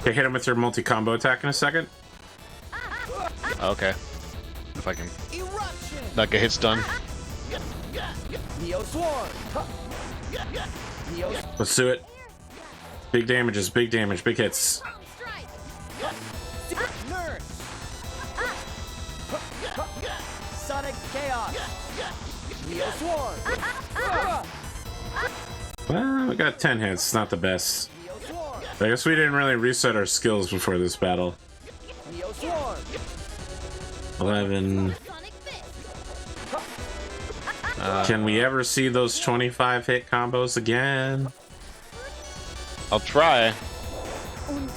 Okay, hit him with your multi-combo attack in a second. Okay. If I can Eruption. not get hits done. Neo Swarm. Neo Let's do it. Big damages, big damage, big hits. Palm Strike. Nurse. Sonic Chaos. Neo Swarm. Well, we got 10 hits, not the best. Neo Swarm. I guess we didn't really reset our skills before this battle. Neo Swarm. 11. Sonic Fist. Can we ever see those 25 hit combos again? I'll try.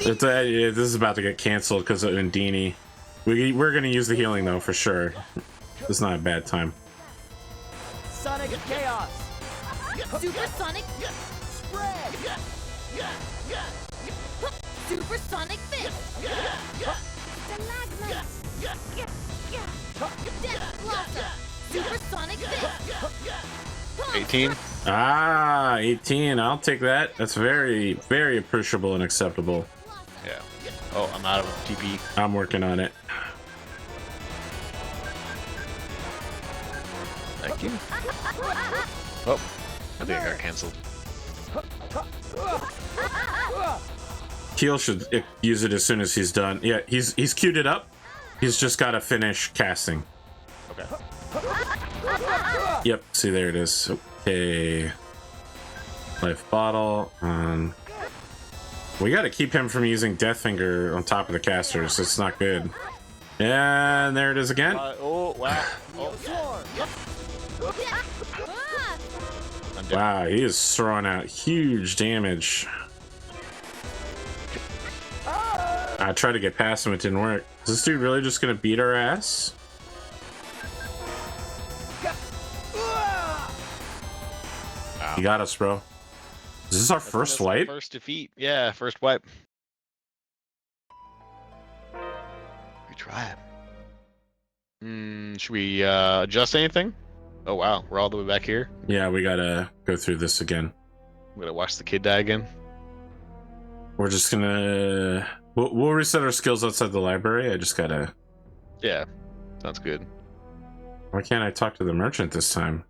It's, yeah, this is about to get canceled because of Undini. We're going to use the healing though, for sure. It's not a bad time. Sonic Chaos. Supersonic Spread. Supersonic Fist. Stalagmites. Death Blossom. Supersonic Fist. Palm 18. Ah, 18. I'll take that. That's very, very appreciable and acceptable. Yeah. Oh, I'm out of TP. I'm working on it. Thank you. Oh, I think I got canceled. Keel should use it as soon as he's done. Yeah, he's queued it up. He's just got to finish casting. Okay. Yep, see, there it is. Okay. Life bottle. We got to keep him from using Deathfinger on top of the casters. It's not good. And there it is again. Oh, wow. Neo Swarm. I'm dead. Wow, he is throwing out huge damage. I tried to get past him, it didn't work. Is this dude really just gonna beat our ass? You got us, bro. Is this our first That's my wipe? First defeat. Yeah, first wipe. We try it. Should we adjust anything? Oh wow, we're all the way back here. Yeah, we gotta go through this again. I'm gonna watch the kid die again. We're just gonna... We'll reset our skills outside the library. I just gotta... Yeah, sounds good. Why can't I talk to the merchant this time?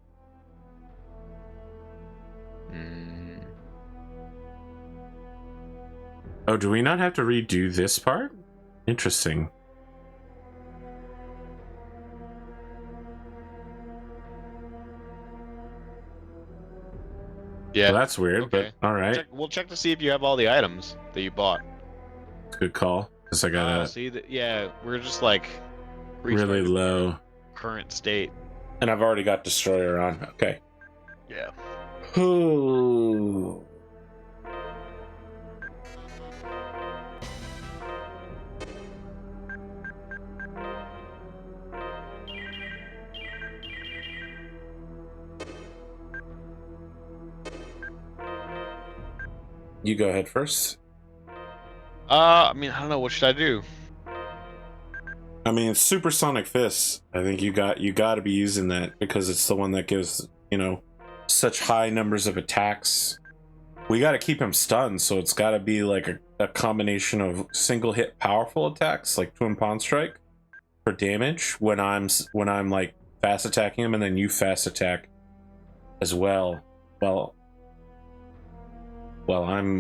Oh, do we not have to redo this part? Interesting. Yeah, Well, that's weird, okay. but all right. We'll check to see if you have all the items that you bought. Good call. Because I gotta See that? Yeah, we're just like really restarting low. current state. And I've already got Destroyer on. Okay. Yeah. Ooh. You go ahead first. I mean, I don't know. What should I do? I mean, Supersonic Fists. I think you got to be using that because it's the one that gives, you know, such high numbers of attacks. We got to keep him stunned, so it's got to be like a combination of single hit powerful attacks like Twin Pawn Strike for damage when I'm like fast attacking him, and then you fast attack as well. Well, I'm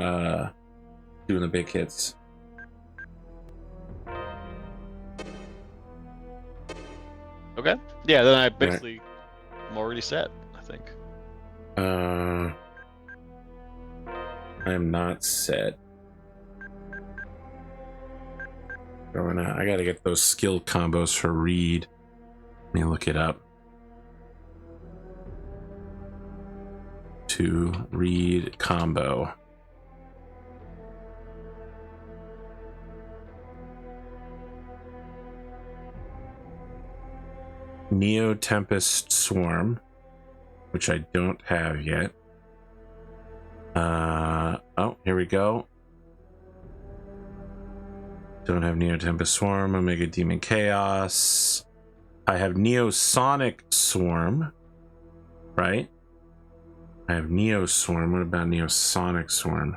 doing the big hits. Okay. Yeah, then I basically am already set, I think. I am not set. I gotta get those skill combos for Reed. Let me look it up. To Reed combo. Neo Tempest Swarm, which I don't have yet. Oh, here we go. Don't have Neo Tempest Swarm. Omega Demon Chaos. I have Neo Sonic Swarm, right? I have Neo Swarm. What about Neo Sonic Swarm?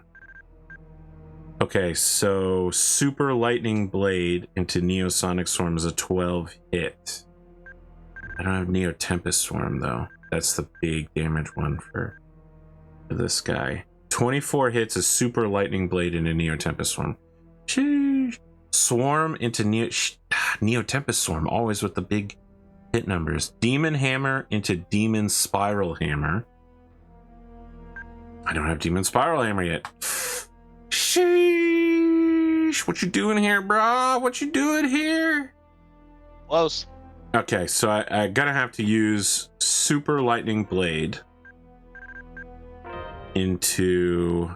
Okay, so Super Lightning Blade into Neo Sonic Swarm is a 12 hit. I don't have Neo Tempest Swarm though. That's the big damage one for this guy. 24 hits a Super Lightning Blade into Neo Tempest Swarm. Sheesh. Swarm into Neo Tempest Swarm, always with the big hit numbers. Demon Hammer into Demon Spiral Hammer. I don't have Demon Spiral Hammer yet. Sheesh. What you doing here, bro? What you doing here? Close. Okay, so I gotta have to use Super Lightning Blade into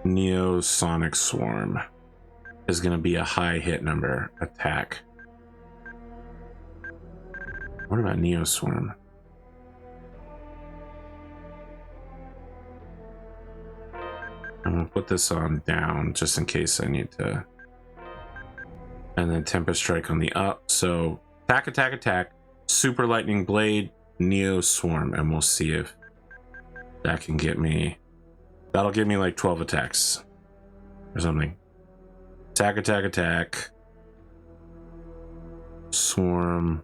Neo Sonic Swarm. Is gonna be a high hit number attack. What about Neo Swarm? I'm gonna put this on down just in case I need to. And then Tempest Strike on the up. So attack, attack, attack. Super Lightning Blade, Neo Swarm, and we'll see if that can get me. That'll give me like 12 attacks or something. Attack, attack, attack. Swarm.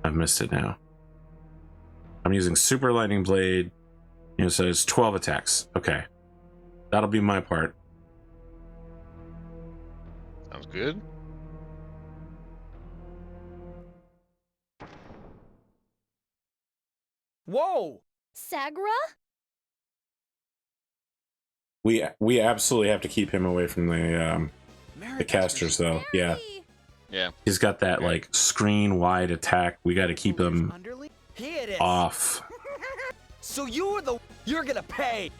I've missed it now. I'm using Super Lightning Blade. You know, so it's 12 attacks. Okay. That'll be my part. Sounds good. Whoa! Sagra? We absolutely have to keep him away from the casters though. Yeah. Yeah. He's got that like screen wide attack. We got to keep him Here it is. off. So you're gonna pay.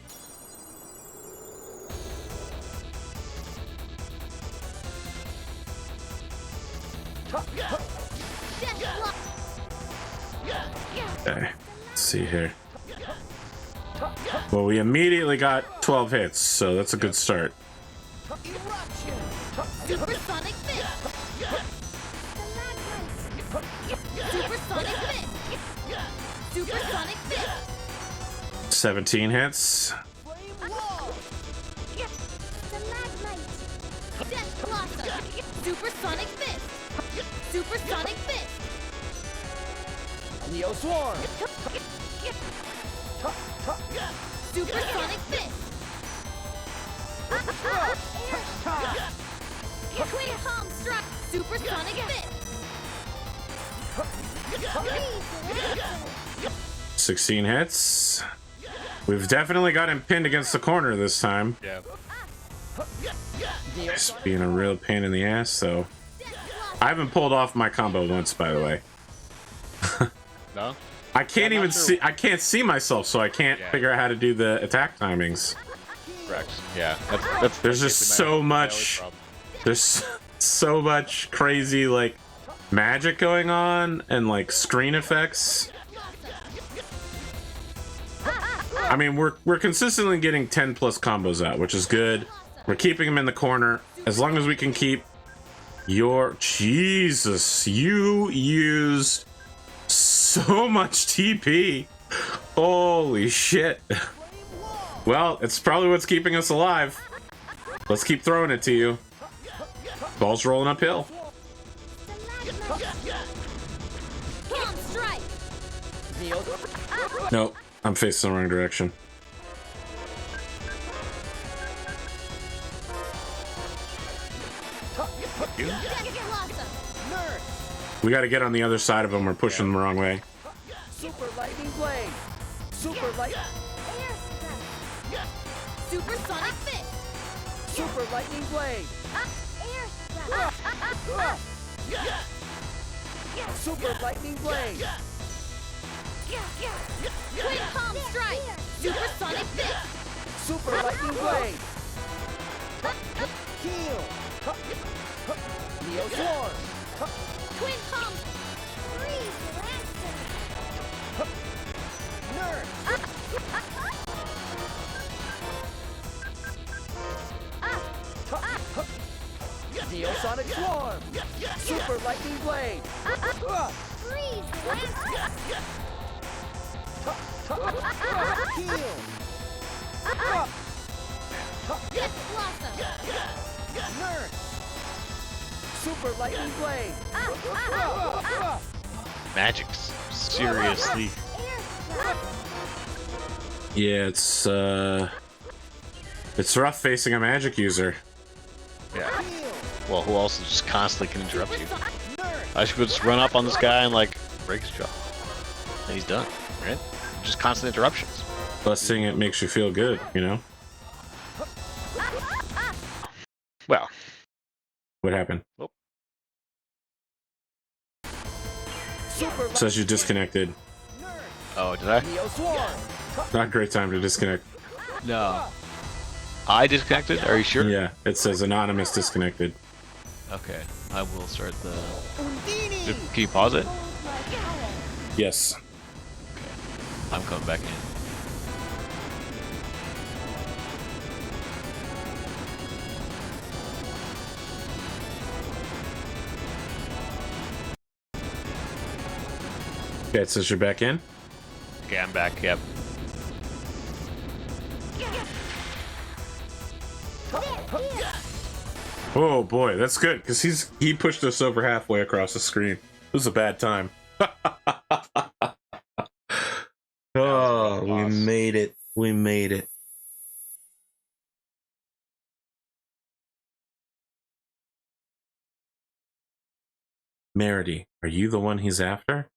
Okay. Let's see here. Well, we immediately got 12 hits, so that's a good start. Supersonic Fist! Supersonic Fist! Supersonic Fist! 17 hits. Death Blossom! Supersonic Fist! Supersonic Fist! Neo Swarm. Supersonic Fist! Twin Palm Strike! Supersonic Fist! 16 hits. We've definitely got him pinned against the corner this time. Yeah. Just being a real pain in the ass, though. I haven't pulled off my combo once, by the way. No? I can't Yeah, even not sure. see. I can't see myself, so I can't figure out how to do the attack timings. Correct. Yeah. That's There's just so much. There's so much crazy like magic going on and like screen effects. I mean, we're consistently getting 10 plus combos out, which is good. We're keeping him in the corner as long as we can keep your Jesus. You used so much TP. Holy shit. Well, it's probably what's keeping us alive. Let's keep throwing it to you. Ball's rolling uphill. Palm Strike! Nope, I'm facing the wrong direction. Death Blossom! We got to get on the other side of them. We're pushing them the wrong way. Super Lightning Blade. Super Light. Supersonic Fist! Super Lightning Blade. Super Lightning Blade. Twin Palm Strike! Supersonic Fist! Super Lightning Blade. Heal. Neo Swarm. Twin palms. Freeze Lancer. Nurse. Neosonic Swarm. Super Lightning Blade. Freeze Lancer. Heal. Death Blossom. Nurse. Super Lightning Blade. Magic's seriously. Air Strike. Yeah, it's rough facing a magic user. Yeah. Heal. Well, who else is just constantly can interrupt you? Nurse. I should just run up on this guy and like break his jaw. And he's done, right? Just constant interruptions. Busting it makes you feel good, you know? Well, What happened? Super Says you disconnected. Nurse. oh, did I? Neo Swarm. Not a great time to disconnect. No. I disconnected? Are you sure? Yeah, it says anonymous disconnected. Okay, I will start the. Undini. Can you pause it? Yes. I'm coming back in. Okay, it says you're back in. Okay, I'm back. Yep. Oh boy, that's good because he pushed us over halfway across the screen. It was a bad time. Oh, we made it. We made it. Merity, are you the one he's after?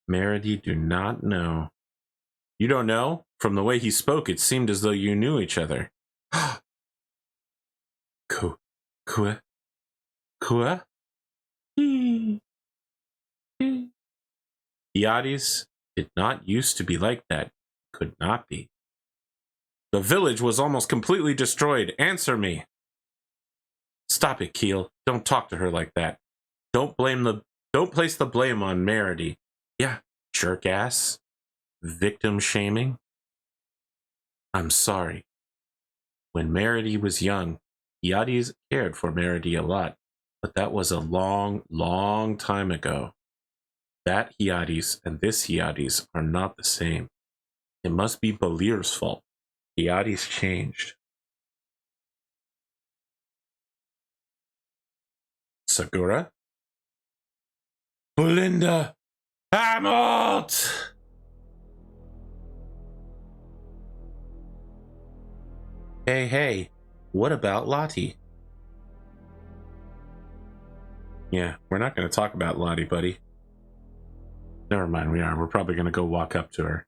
Merity, do not know. You don't know? From the way he spoke, it seemed as though you knew each other. Quoi? Iades did not used to be like that. Could not be. The village was almost completely destroyed. Answer me. Stop it, Keel. Don't talk to her like that. Don't place the blame on Merity. Yeah, jerk ass. Victim shaming. I'm sorry. When Merity was young, Iades cared for Merity a lot, but that was a long, long time ago. That Iades and this Iades are not the same. It must be Balir's fault. Iades changed. Segura? Belinda! Hamlet! Hey, what about Lottie? Yeah, we're not going to talk about Lottie, buddy. Never mind, we are. We're probably going to go walk up to her.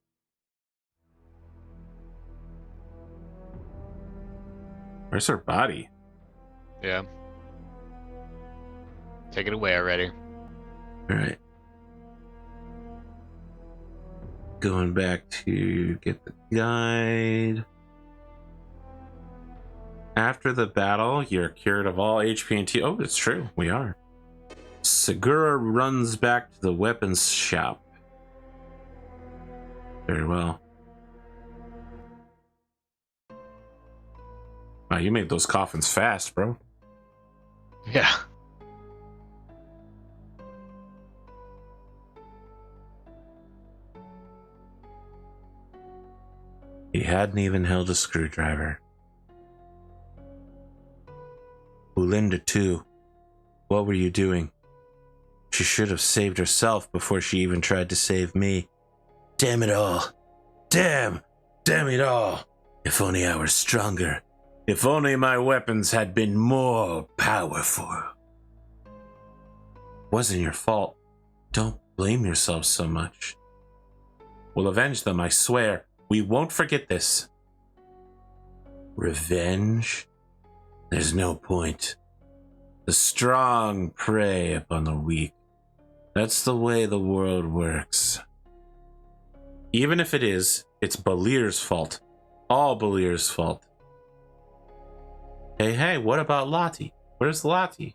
Where's her body? Yeah. Take it away already. Alright. Going back to get the guide. After the battle, you're cured of all HP and T. Oh, it's true. We are. Segura runs back to the weapons shop. Very well. Wow, you made those coffins fast, bro. Yeah. He hadn't even held a screwdriver. Belinda, too. What were you doing? She should have saved herself before she even tried to save me. Damn it all. Damn it all. If only I were stronger. If only my weapons had been more powerful. Wasn't your fault. Don't blame yourself so much. We'll avenge them, I swear. We won't forget this. Revenge? There's no point. The strong prey upon the weak. That's the way the world works. Even if it is, it's Balir's fault. All Balir's fault. Hey, what about Lottie? Where's Lottie?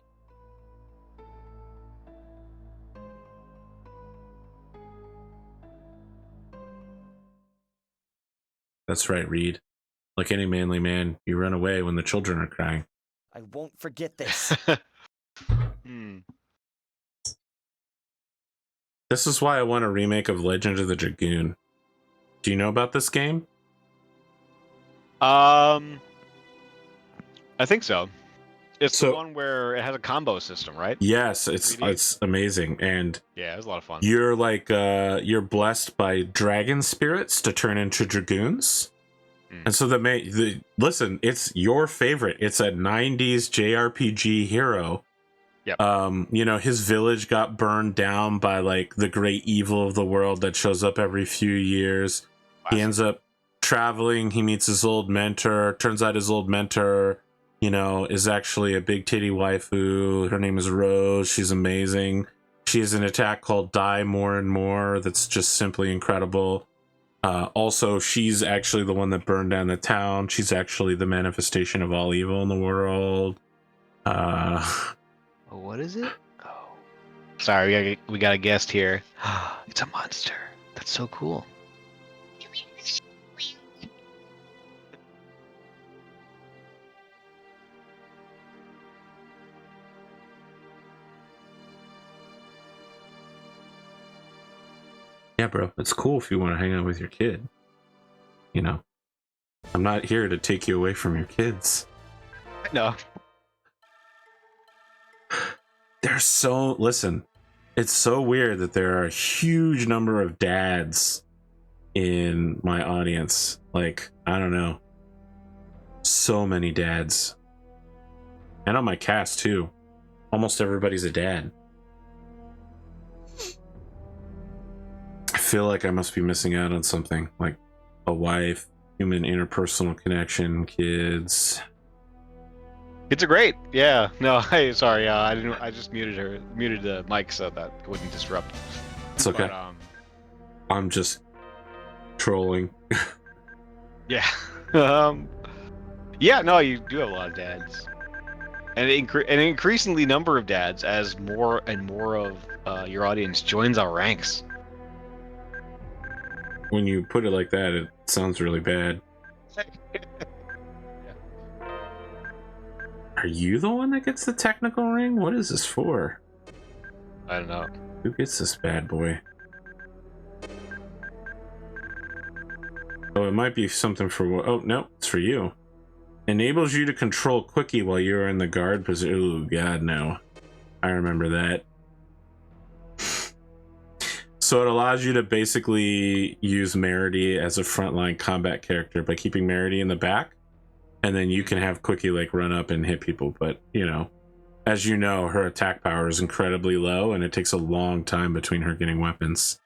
That's right, Reed. Like any manly man, you run away when the children are crying. I won't forget this. Hmm. This is why I want a remake of Legend of the Dragoon. Do you know about this game? I think so. It's the So- one where it has a combo system, right? Yes, it's 3D? it's amazing, and Yeah, it was a lot of fun. you're like you're blessed by dragon spirits to turn into dragoons. And so listen, it's your favorite. It's a 90s JRPG hero. Yep. You know, his village got burned down by like the great evil of the world that shows up every few years. He ends up traveling, he meets his old mentor. Turns out his old mentor, you know, is actually a big titty waifu. Her name is Rose. She's amazing. She has an attack called Die More and More that's just simply incredible. Also, she's actually the one that burned down the town. She's actually the manifestation of all evil in the world. Oh, what is it? Oh, sorry, we got a guest here. It's a monster. That's so cool. Yeah, bro, it's cool if you want to hang out with your kid. You know, I'm not here to take you away from your kids. No. Listen, it's so weird that there are a huge number of dads in my audience. Like, I don't know. So many dads. And on my cast, too. Almost everybody's a dad. I feel like I must be missing out on something, like a wife, human interpersonal connection, kids. Kids are great. Yeah. No. Hey, sorry. I didn't. I just muted the mic so that it wouldn't disrupt. It's okay. But, I'm just trolling. yeah. Yeah. No, you do have a lot of dads, and an increasingly number of dads as more and more of your audience joins our ranks. When you put it like that, it sounds really bad. Are you the one that gets the technical ring? What is this for? I don't know. Who gets this bad boy? Oh, it might be something for... Oh, no, it's for you. Enables you to control Quickie while you're in the guard position. Oh, God, no. I remember that. So it allows you to basically use Merity as a frontline combat character by keeping Merity in the back, and then you can have Quickie like run up and hit people. But you know, as you know, her attack power is incredibly low, and it takes a long time between her getting weapons.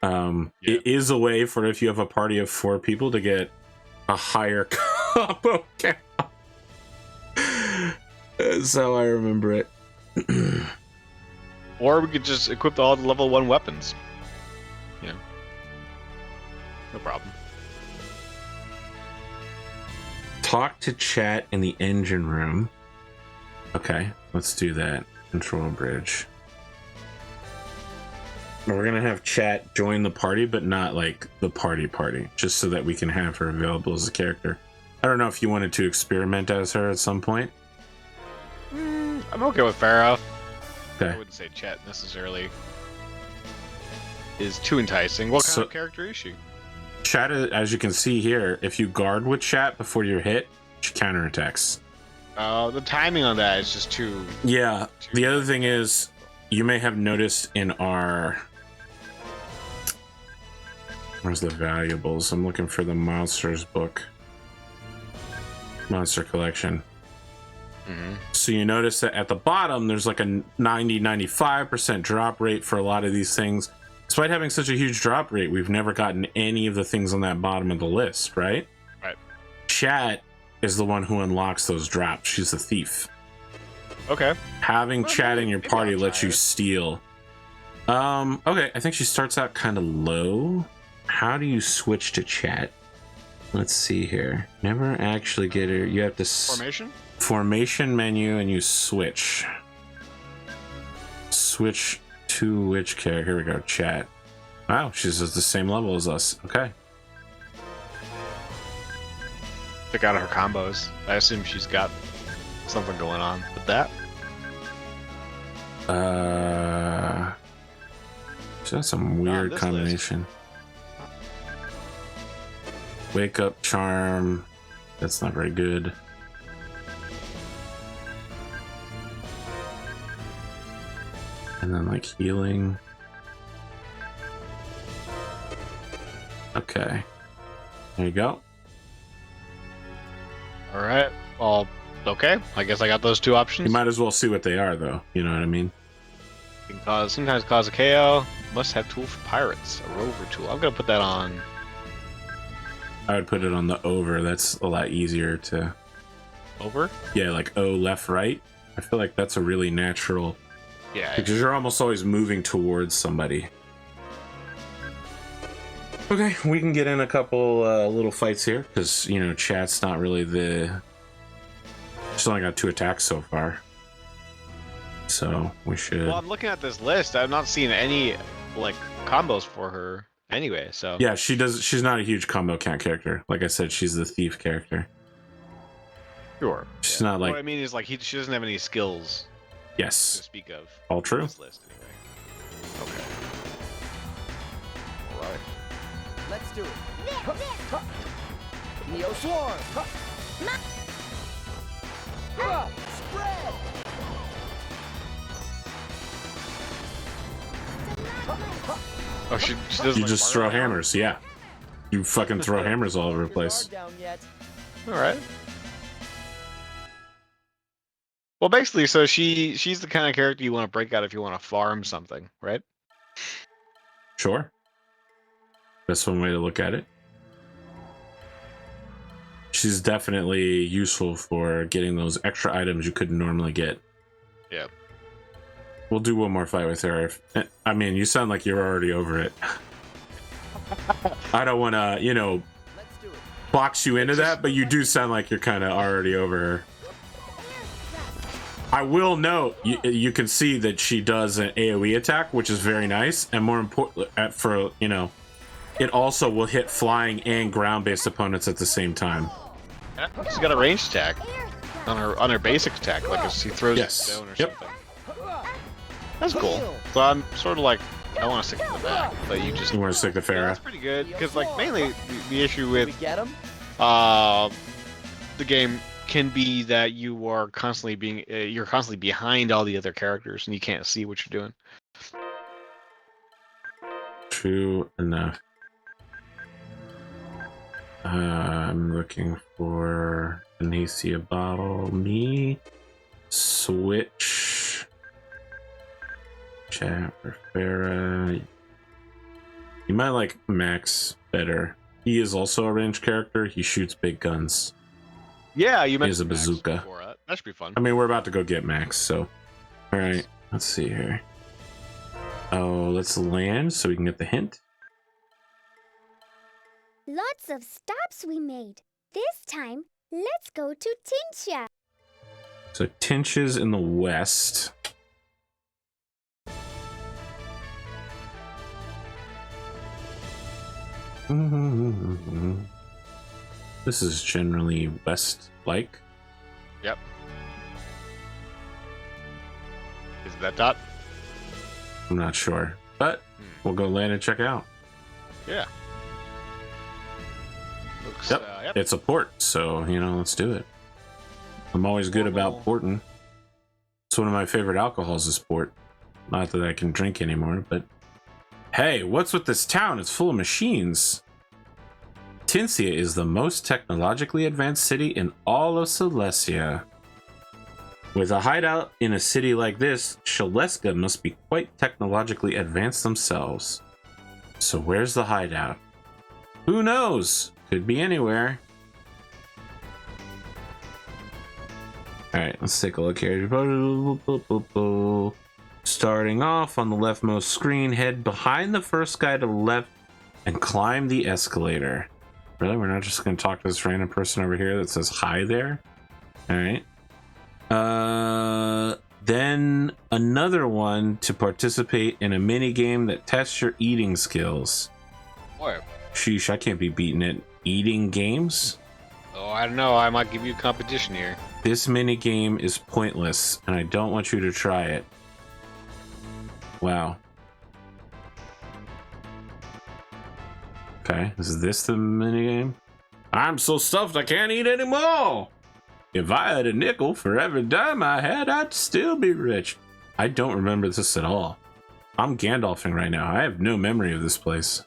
It is a way for if you have a party of 4 people to get a higher combo count. That's how I remember it. Or we could just equip all the level 1 weapons. Yeah. No problem. Talk to chat in the engine room. Okay, let's do that. Control bridge. We're gonna have chat join the party, but not like the party, just so that we can have her available as a character. I don't know if you wanted to experiment as her at some point. I'm okay with Farah. Okay. I wouldn't say chat necessarily is too enticing. What kind of character is she? Chat, as you can see here, if you guard with chat before you're hit, she counterattacks. The timing on that is just too... Yeah, the other thing is, you may have noticed in our... Where's the valuables? I'm looking for the monsters book. Monster collection. So you notice that at the bottom, there's like a 90-95% drop rate for a lot of these things. Despite having such a huge drop rate, we've never gotten any of the things on that bottom of the list, right? Right. Chat is the one who unlocks those drops. She's the thief. Okay. Having chat in your maybe party I'll lets try you it. steal. Okay, I think she starts out kind of low. How do you switch to chat? Let's see here. Never actually get her. You have to Formation? formation menu and you switch. Switch to which character? Here we go. Chat. Wow, she's at the same level as us. Okay. Check out her combos. I assume she's got something going on with that. So that's some weird this combination. Wake up charm. That's not very good. And then like healing. Okay. There you go. All right. Well, okay. I guess I got those two options. You might as well see what they are, though. You know what I mean? You can sometimes cause a KO. Must have tool for pirates. A rover tool. I'm gonna put that on. I would put it on the over. That's a lot easier to. Over? Yeah, like O left right. I feel like that's a really natural. Yeah. Because you're almost always moving towards somebody. Okay, we can get in a couple little fights here because you know chat's not really the. She's only got 2 attacks so far, so we should. Well, I'm looking at this list. I'm not seeing any like combos for her anyway. So Yeah, she does. She's not a huge combo count character. Like I said, she's the thief character. sure. She's not like. What I mean is like she doesn't have any skills to Yes, speak of. all on true. This list anyway. Okay. All right. Let's do it. There, there. Neo Swarm. Spread. Oh, she does. You like, just throw fire around? hammers, yeah. You fucking throw hammers all over the place. Down yet. All right. Well, basically, so she's the kind of character you want to break out if you want to farm something, right? Sure. That's one way to look at it. She's definitely useful for getting those extra items you couldn't normally get. Yeah. We'll do one more fight with her. I mean, you sound like you're already over it. I don't want to, you know, Let's do it. box you into that, but you do sound like you're kind of already over her. I will note, you can see that she does an AoE attack, which is very nice, and more important, for, you know, it also will hit flying and ground-based opponents at the same time. Yeah, she's got a ranged attack on her basic attack, like if she throws Yes. it down or Yep. something. That's cool. So I'm sort of like, I want to stick to the back, but you just. You want to stick to Yeah, Farah? that's pretty good because like mainly the issue We with get him. the game can be that you are constantly being you're constantly behind all the other characters and you can't see what you're doing. True enough. I'm looking for Anacia bottle. Me. Switch. Chat for Farah. You might like Max better. He is also a ranged character. He shoots big guns. Yeah, you mentioned He has a Max bazooka. before. That should be fun. I mean, we're about to go get Max, so. Alright, let's see here. Oh, let's land so we can get the hint. Lots of stops we made. This time, let's go to Tinsha. So Tinch's in the west. This is generally west-like. Yep. Is that dot? I'm not sure, but we'll go land and check it out. Yeah. Looks, Yep, yep. it's a port, so you know, let's do it. I'm always good about porting. It's one of my favorite alcohols is port. Not that I can drink anymore, but hey, what's with this town? It's full of machines. Tincia is the most technologically advanced city in all of Celestia. With a hideout in a city like this, Shaleska must be quite technologically advanced themselves. So where's the hideout? Who knows? Could be anywhere. Alright, let's take a look here. Starting off on the leftmost screen, head behind the first guy to the left and climb the escalator. Really? We're not just going to talk to this random person over here that says hi there? All right. Then another one to participate in a mini game that tests your eating skills. Boy. Sheesh, I can't be beaten at eating games. Oh, I don't know. I might give you a competition here. This mini game is pointless, and I don't want you to try it. Wow. Okay, is this the mini game? I'm so stuffed I can't eat anymore. If I had a nickel for every dime I had, I'd still be rich. I don't remember this at all. I'm Gandalfing right now. I have no memory of this place.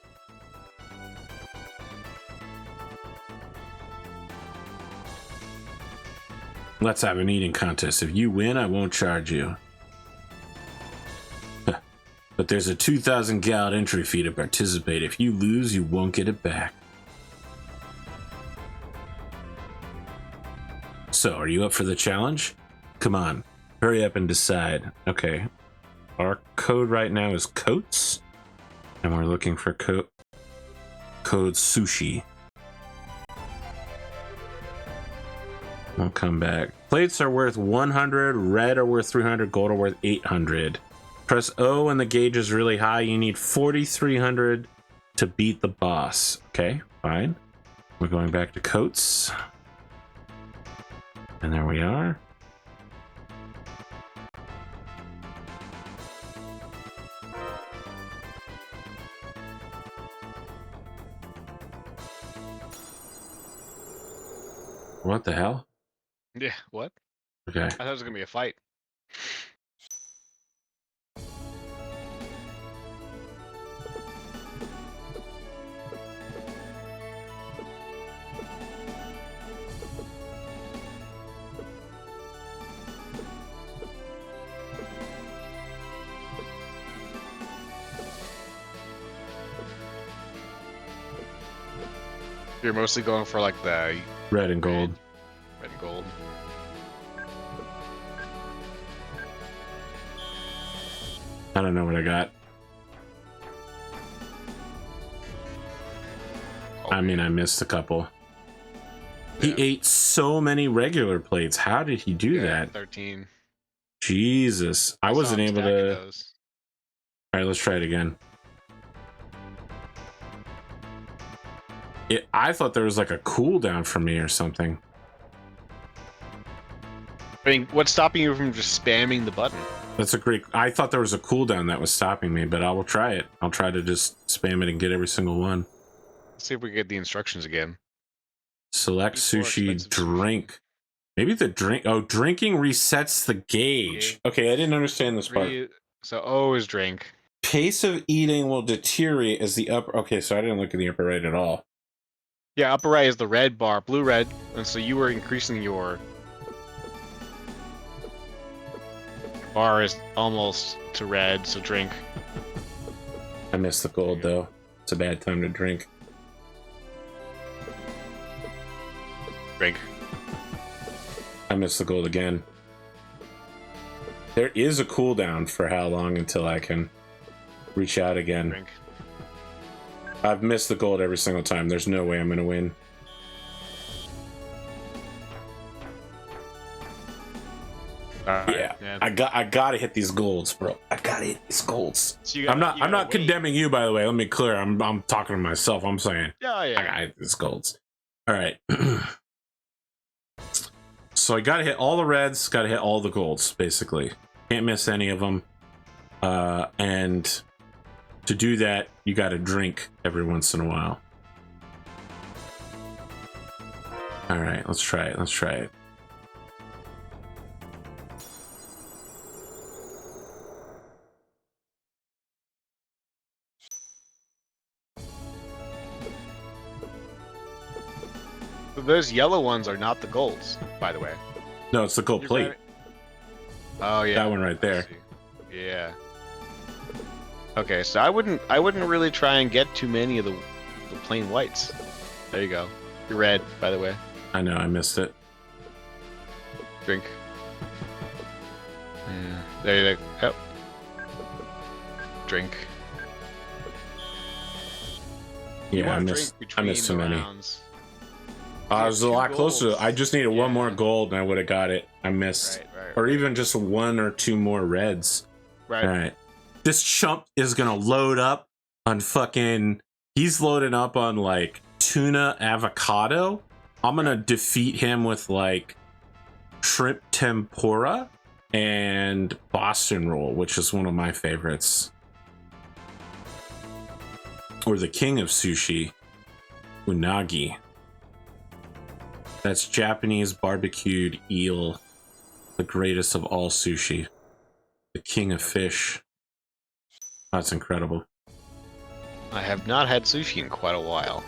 Let's have an eating contest. If you win, I won't charge you. But there's a 2,000 gal entry fee to participate. If you lose, you won't get it back. So, are you up for the challenge? Come on, hurry up and decide. Okay, our code right now is coats, and we're looking for code sushi. We'll come back. Plates are worth 100, red are worth 300, gold are worth 800. Press O when the gauge is really high. You need 4,300 to beat the boss. Okay, fine. We're going back to coats. And there we are. What the hell? Yeah, what? Okay. I thought it was gonna be a fight. You're mostly going for like the Red and gold. red and gold. I don't know what I got. I mean, I missed a couple. He Yeah. ate so many regular plates. How did he do that? 13. Jesus. I saw wasn't him able stacking to. those. All right, let's try it again. I thought there was like a cooldown for me or something. I mean, what's stopping you from just spamming the button? That's a great. I thought there was a cooldown that was stopping me, but I will try it. I'll try to just spam it and get every single one. Let's see if we get the instructions again. Select Eat more sushi, expensive drink. Maybe the drink. Oh, drinking resets the gauge. Okay, I didn't understand this part. So O is drink. Pace of eating will deteriorate as the upper. Okay, so I didn't look at the upper right at all. Yeah, upper right is the red bar, blue red, and so you were increasing your bar is almost to red, so drink. I missed the gold though. It's a bad time to drink. Drink. I missed the gold again. There is a cooldown for how long until I can reach out again. Drink. I've missed the gold every single time. There's no way I'm gonna win. Yeah, I gotta hit these golds, bro. I gotta hit these golds. So I'm not condemning you, by the way. Let me clear. I'm talking to myself. I'm saying Yeah, yeah. I gotta hit these golds. All right. So I gotta hit all the reds. Gotta hit all the golds. Basically, can't miss any of them. And to do that, you gotta drink every once in a while. All right, let's try it. Let's try it. Those yellow ones are not the golds, by the way. No, it's the gold You're plate. right. Oh yeah, That one right there. I see. Yeah. Okay, so I wouldn't really try and get too many of the plain whites. There you go. You're red, by the way. I know, I missed it. Drink. Yeah. There you go. Yep. You Yeah, I wanna missed. drink I between missed so the many. rounds. I was a two lot closer. golds. I just needed one more Yeah. gold, and I would have got it. I missed, Right. or even just one or two more reds. Right. All right, this chump is gonna load up on fucking. He's loading up on like tuna avocado. I'm gonna defeat him with like shrimp tempura and Boston roll, which is one of my favorites. Or the king of sushi, unagi. That's Japanese barbecued eel, the greatest of all sushi. The king of fish. That's incredible. I have not had sushi in quite a while.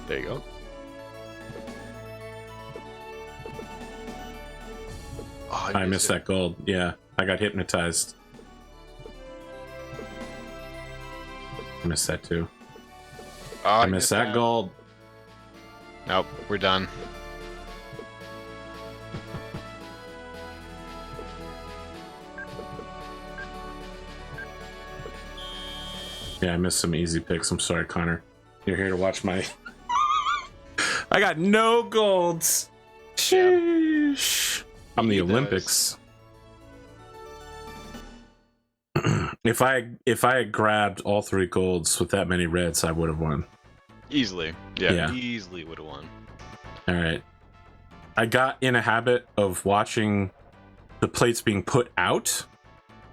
There you go. Oh, I missed that gold. Yeah, I got hypnotized. I missed that too. Oh, I missed that gold. Nope, we're done. Yeah, I missed some easy picks. I'm sorry, Connor. You're here to watch my... I got no golds. Sheesh. I'm the He Olympics. If I had grabbed all 3 golds with that many reds, I would have won. Easily. Yeah. Easily would have won. All right. I got in a habit of watching the plates being put out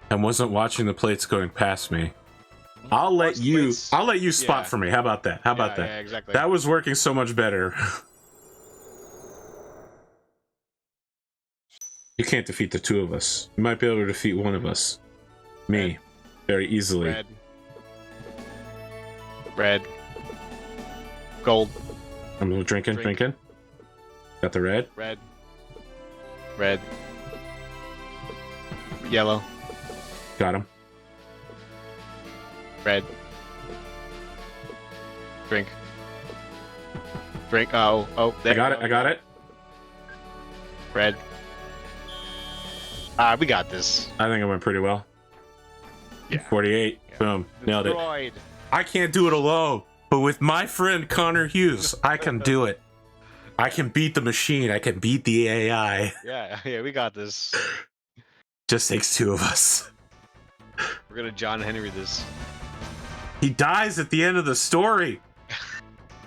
and wasn't watching the plates going past me. I'll let you spot for me. How about that? How about that? Yeah, exactly. That was working so much better. You can't defeat the 2 of us. You might be able to defeat one of us. Me. Very easily. Red. Gold. I'm drinking. Got the red. Red. Yellow. Got him. Red. Drink. Oh. There I got it. Red. We got this. I think it went pretty well. Yeah. 48. Yeah. Boom. Nailed it. Destroyed. I can't do it alone, but with my friend ConorHughes, I can do it. I can beat the machine. I can beat the AI. Yeah, we got this. Just takes 2 of us. We're gonna John Henry this. He dies at the end of the story.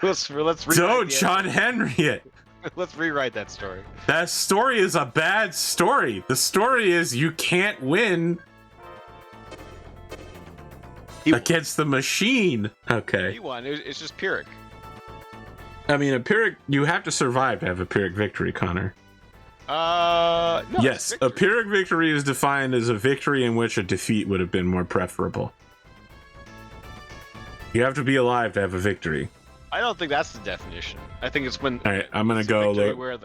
Let's rewrite Don't the John Henry it. Let's rewrite that story. That story is a bad story. The story is you can't win against the machine. Okay. He won. It's just Pyrrhic. I mean, a Pyrrhic, you have to survive to have a Pyrrhic victory, Connor. No, Yes, a Pyrrhic victory is defined as a victory in which a defeat would have been more preferable. You have to be alive to have a victory. I don't think that's the definition. I think it's when. All right, I'm gonna it's a go victory look. where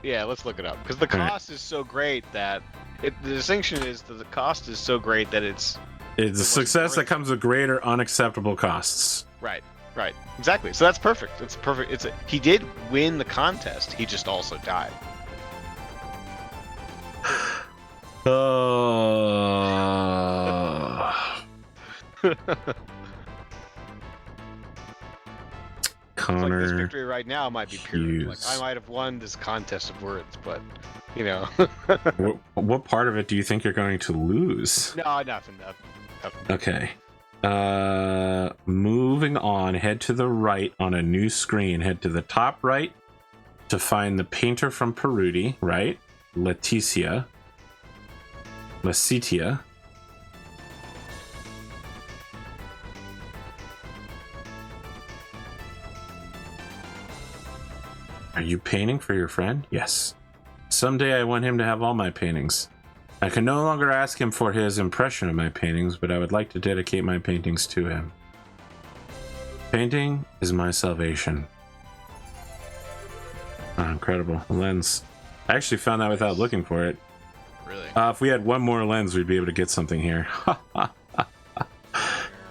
yeah, let's look it up because the cost is so great that the distinction is that the cost is so great that it's It's a success that comes with greater unacceptable costs. right, exactly. So that's perfect. It's perfect. He did win the contest. He just also died. Connor, this victory right now might be pure. Like I might have won this contest of words, but you know. what part of it do you think you're going to lose? No, nothing. Okay. Moving on, head to the right on a new screen. Head to the top right to find the painter from Peruti, right? Letitia. Are you painting for your friend? Yes. Someday I want him to have all my paintings. I can no longer ask him for his impression of my paintings, but I would like to dedicate my paintings to him. Painting is my salvation. Oh, incredible. A lens. I actually found that without looking for it. Really? If we had one more lens, we'd be able to get something here.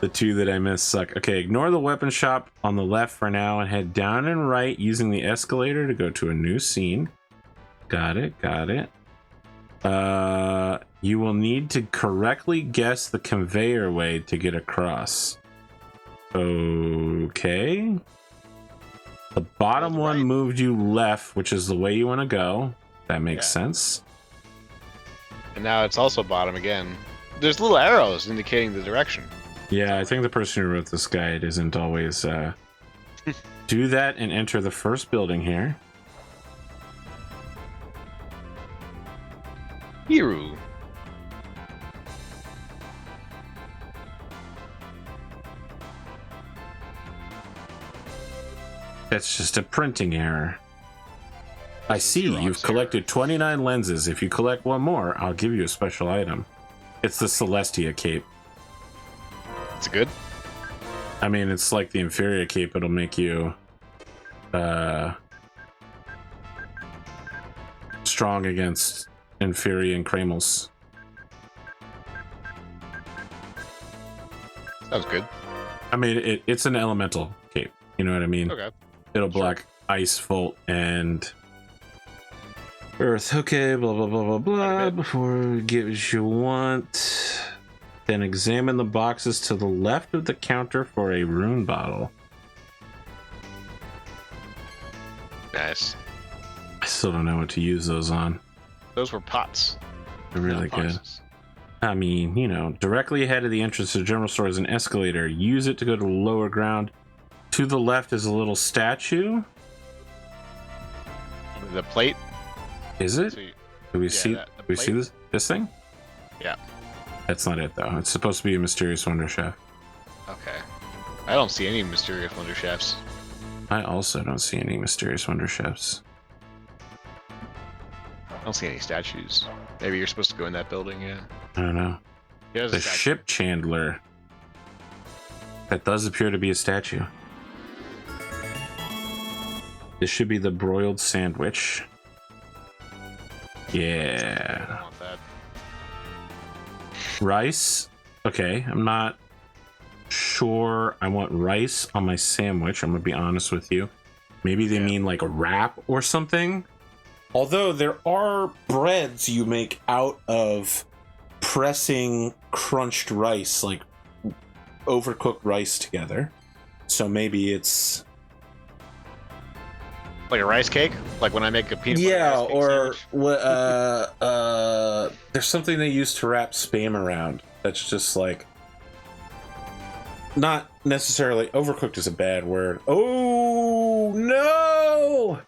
The 2 that I missed suck. Okay, ignore the weapon shop on the left for now and head down and right using the escalator to go to a new scene. Got it. You will need to correctly guess the conveyor way to get across. Okay. The bottom one moved you left, which is the way you want to go. That makes sense. And now it's also bottom again. There's little arrows indicating the direction. Yeah, I think the person who wrote this guide isn't always... do that and enter the first building here. Hiru. That's just a printing error. I see, you've collected 29 lenses. If you collect one more, I'll give you a special item. It's the Celestia cape. It's good. I mean, it's like the Inferior cape. It'll make you strong against Inferior and Kramels. Sounds good. I mean, it's an elemental cape. You know what I mean? Okay. It'll block Ice, Volt, and Earth. Okay, blah, blah, blah, blah, blah. Before you get what you want, then examine the boxes to the left of the counter for a rune bottle. Nice. I still don't know what to use those on. Those were pots. They're really good. Boxes. I mean, you know, directly ahead of the entrance to the general store is an escalator. Use it to go to the lower ground. To the left is a little statue. The plate. Is it? So you- Do we yeah, see? that- the Do we see plate? this thing? Yeah. That's not it though. It's supposed to be a mysterious wonder chef. Okay. I don't see any mysterious wonder chefs. I also don't see any mysterious wonder chefs. I don't see any statues. Maybe you're supposed to go in that building, yeah. I don't know. There's The a statue. ship chandler. That does appear to be a statue. This should be the broiled sandwich. I Yeah. don't want that. Rice. Okay, I'm not sure I want rice on my sandwich. I'm gonna be honest with you. Maybe they mean like a wrap or something. Although there are breads you make out of pressing crunched rice, like overcooked rice together. So maybe it's Like a rice cake? Like when I make a peanut butter yeah, rice cake or sandwich? there's something they use to wrap spam around. That's just like not necessarily overcooked is a bad word. Oh no!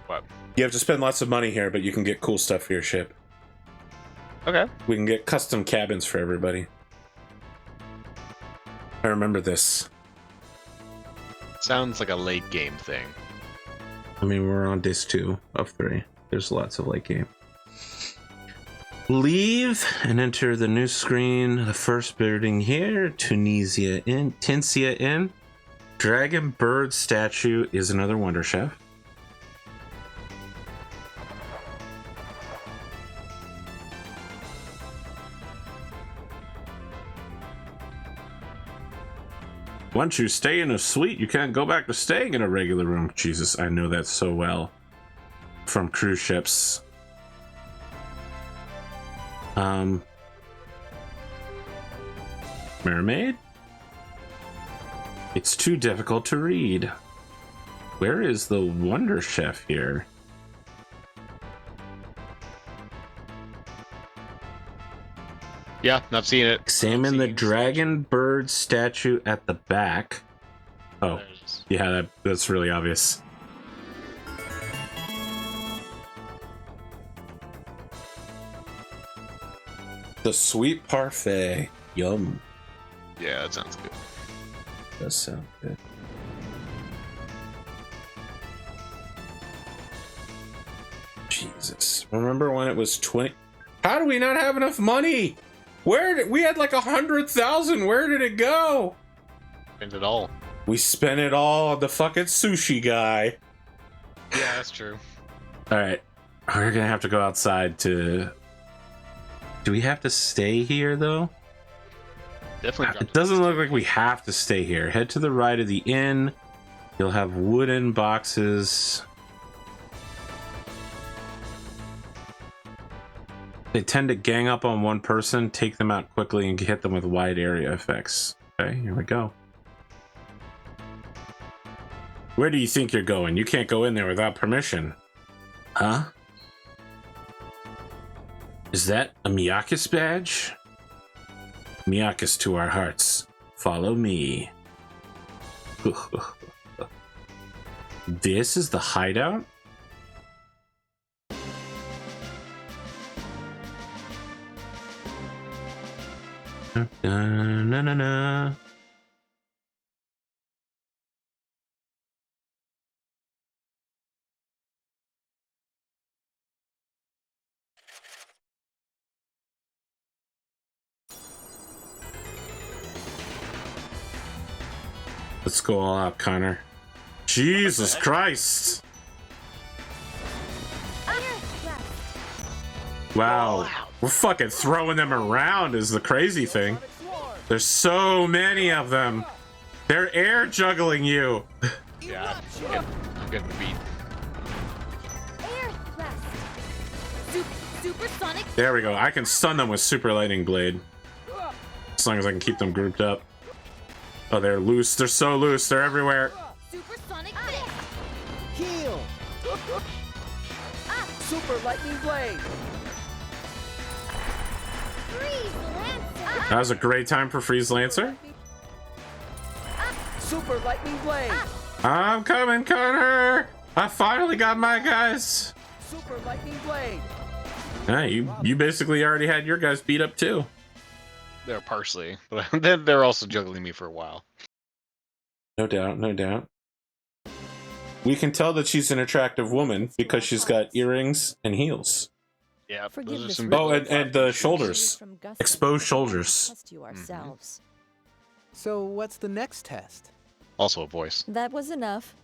What? You have to spend lots of money here, but you can get cool stuff for your ship. Okay. We can get custom cabins for everybody. I remember this. Sounds like a late game thing. I mean, we're on disc 2 of 3. There's lots of late game. Leave and enter the new screen. The first building here, Tincia Inn. Dragon Bird statue is another Wonder Chef. Once you stay in a suite, you can't go back to staying in a regular room. Jesus, I know that so well from cruise ships. Mermaid? It's too difficult to read. Where is the Wonder Chef here? Yeah, not seeing it. Examine the Seeing dragon bird statue at the back. Oh, There's- yeah, that's really obvious. The sweet parfait. Yum. Yeah, that sounds good. Does sound good. Jesus. Remember when it was 20? How do we not have enough money? Where did we had like 100,000? Where did it go? Spend it all. We spent it all on the fucking sushi guy. Yeah, that's true. All right, we're gonna have to go outside to. Do we have to stay here though? Definitely. It doesn't look like we have to stay here. Head to the right of the inn. You'll have wooden boxes. They tend to gang up on one person, take them out quickly, and hit them with wide area effects. Okay, here we go. Where do you think you're going? You can't go in there without permission. Huh? Is that a Miyakis badge? Miyakis to our hearts. Follow me. This is the hideout? Na. Let's go all out, Connor. Jesus Christ! Wow. We're fucking throwing them around is the crazy thing. There's so many of them. They're air juggling you. Yeah, I'm getting beat. Air thrust. Supersonic. There we go. I can stun them with Super Lightning Blade. As long as I can keep them grouped up. Oh, they're loose. They're so loose. They're everywhere. Supersonic. Heal. Super lightning blade. Freeze Lancer. That was a great time for Freeze Lancer. Super lightning blade. I'm coming, Connor. I finally got my guys. Super lightning blade. Yeah, you basically already had your guys beat up too. They're partially, but then they're also juggling me for a while. No doubt, no doubt. We can tell that she's an attractive woman because she's got earrings and heels. Yeah, Forgive those are this some. Oh, rude and the remark. shoulders. From Gus Exposed and shoulders. test you ourselves. So what's the next test? Also a voice. That was enough.